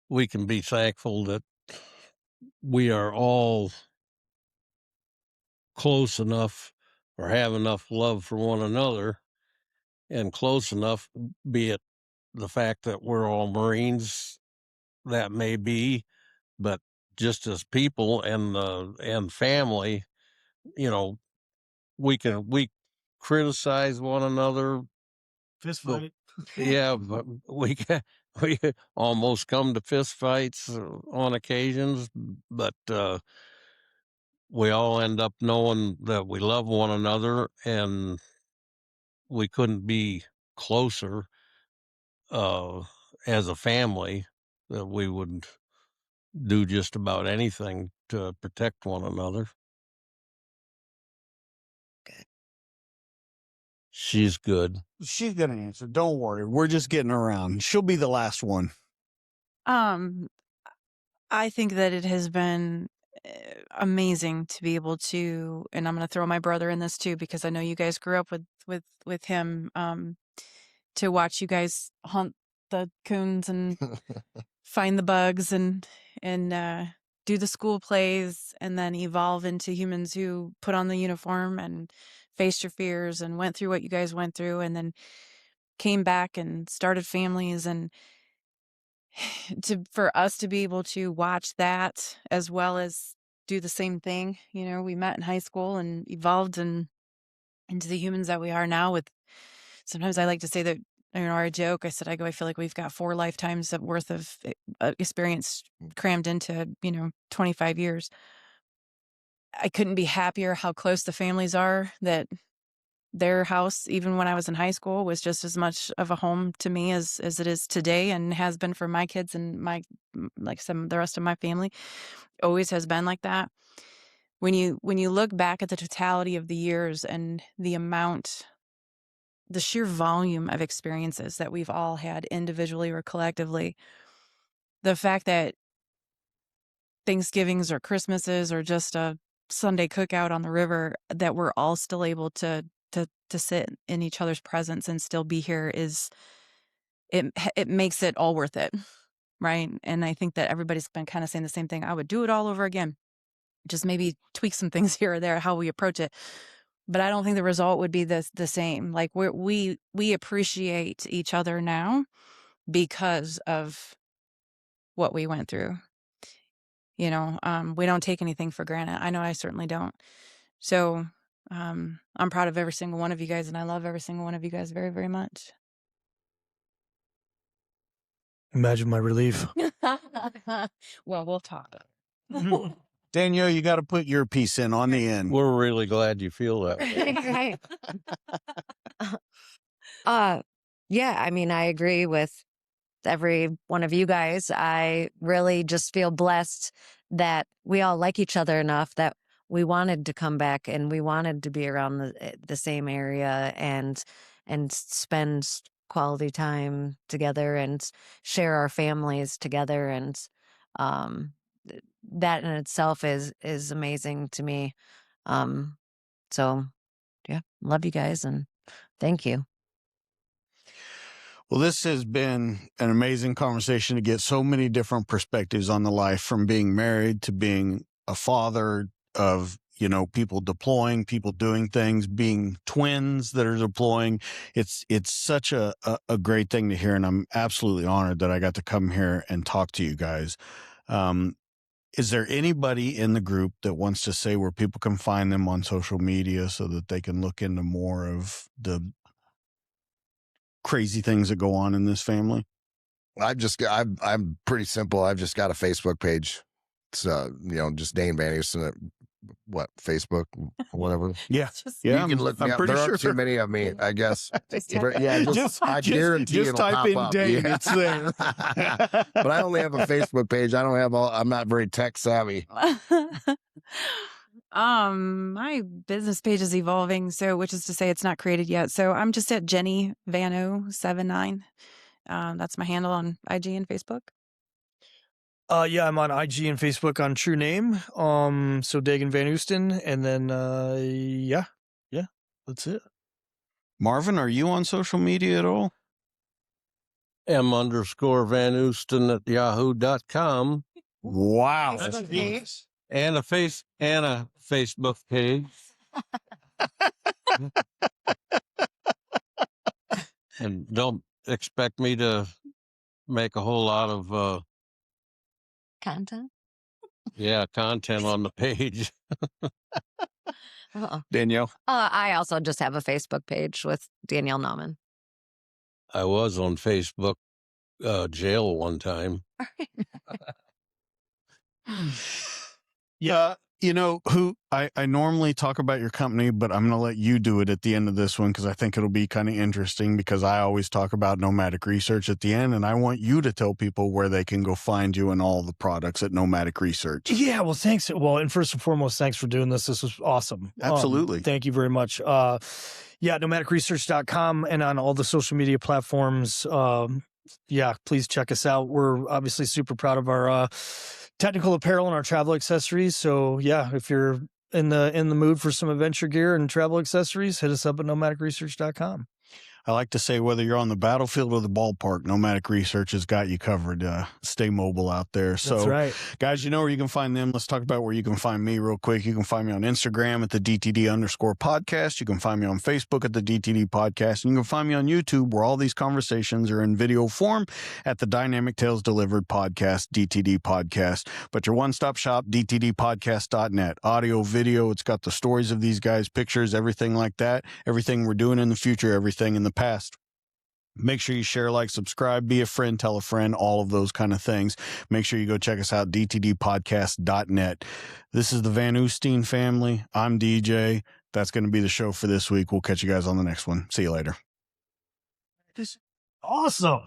we can be thankful that we are all close enough, or have enough love for one another, and close enough, be it the fact that we're all Marines, that may be, but just as people and family, you know, we criticize one another. Fist But, fight. yeah, but we almost come to fist fights on occasions, but we all end up knowing that we love one another, and we couldn't be closer as a family, that we would do just about anything to protect one another. She's good. She's going to answer. Don't worry. We're just getting around. She'll be the last one. I think that it has been amazing to be able to, and I'm going to throw my brother in this too, because I know you guys grew up with him, to watch you guys hunt the coons and find the bugs and do the school plays, and then evolve into humans who put on the uniform and faced your fears and went through what you guys went through, and then came back and started families. And for us to be able to watch that as well as do the same thing, we met in high school and evolved and into the humans that we are now. With sometimes I like to say that, I joke, I feel like we've got 4 lifetimes of worth of experience crammed into 25 years. I couldn't be happier how close the families are, that their house, even when I was in high school, was just as much of a home to me as it is today, and has been for my kids and my, like some the rest of my family. Always has been like that. When you look back at the totality of the years and the sheer volume of experiences that we've all had individually or collectively, the fact that Thanksgivings or Christmases or just a Sunday cookout on the river, that we're all still able to sit in each other's presence and still be here, it makes it all worth it, right? And I think that everybody's been kind of saying the same thing. I would do it all over again, just maybe tweak some things here or there, how we approach it. But I don't think the result would be the same. Like we appreciate each other now because of what we went through. We don't take anything for granted. I know I certainly don't. So I'm proud of every single one of you guys, and I love every single one of you guys very, very much. Imagine my relief. Well, we'll talk. Danielle, you got to put your piece in on the end. We're really glad you feel that way. Yeah, I mean, I agree with every one of you guys. I really just feel blessed that we all like each other enough that we wanted to come back and we wanted to be around the same area and spend quality time together and share our families together. And that in itself is amazing to me. So yeah, love you guys and thank you. Well, this has been an amazing conversation to get so many different perspectives on the life, from being married to being a father of, people deploying, people doing things, being twins that are deploying. It's such a great thing to hear. And I'm absolutely honored that I got to come here and talk to you guys. Is there anybody in the group that wants to say where people can find them on social media so that they can look into more of the crazy things that go on in this family? I'm pretty simple. I've just got a Facebook page. It's just Dane Van Oosten at Facebook, whatever. Yeah. You can look me up. There aren't too many of me, I guess. I guarantee it'll type pop in up. Dane, Yeah. it's there. But I only have a Facebook page. I'm not very tech savvy. My business page is evolving, which is to say it's not created yet. So I'm just at Jenny Vano 79. That's my handle on IG and Facebook. Yeah, I'm on IG and Facebook on True Name. So Dagan Van Oosten, and then yeah, that's it. Marvin, are you on social media at all? M_Van Oosten at yahoo.com. Wow. And a Facebook page. And don't expect me to make a whole lot of Content? content on the page. Danielle? I also just have a Facebook page with Danielle Nauman. I was on Facebook jail one time. Yeah. Who I normally talk about your company, but I'm going to let you do it at the end of this one because I think it'll be kind of interesting, because I always talk about Nomadic Research at the end, and I want you to tell people where they can go find you and all the products at Nomadic Research. Yeah, well, thanks. Well, and first and foremost, thanks for doing this. This was awesome. Absolutely. Thank you very much. nomadicresearch.com and on all the social media platforms. Please check us out. We're obviously super proud of our technical apparel and our travel accessories. So yeah, if you're in the mood for some adventure gear and travel accessories, hit us up at nomadicresearch.com. I like to say whether you're on the battlefield or the ballpark, Nomadic Research has got you covered. Stay mobile out there. That's So, right. guys, you know where you can find them. Let's talk about where you can find me real quick. You can find me on Instagram at the DTD_podcast. You can find me on Facebook at the DTD podcast. And you can find me on YouTube where all these conversations are in video form at the Dynamic Tales Delivered podcast, DTD podcast. But your one-stop shop, DTDpodcast.net. Audio, video, it's got the stories of these guys, pictures, everything like that. Everything we're doing in the future, everything in the past. Make sure you share, like, subscribe, be a friend, tell a friend, all of those kind of things. Make sure you go check us out, dtdpodcast.net. This is the Van Oosten family. I'm DJ. That's going to be the show for this week. We'll catch you guys on the next one. See you later. Awesome.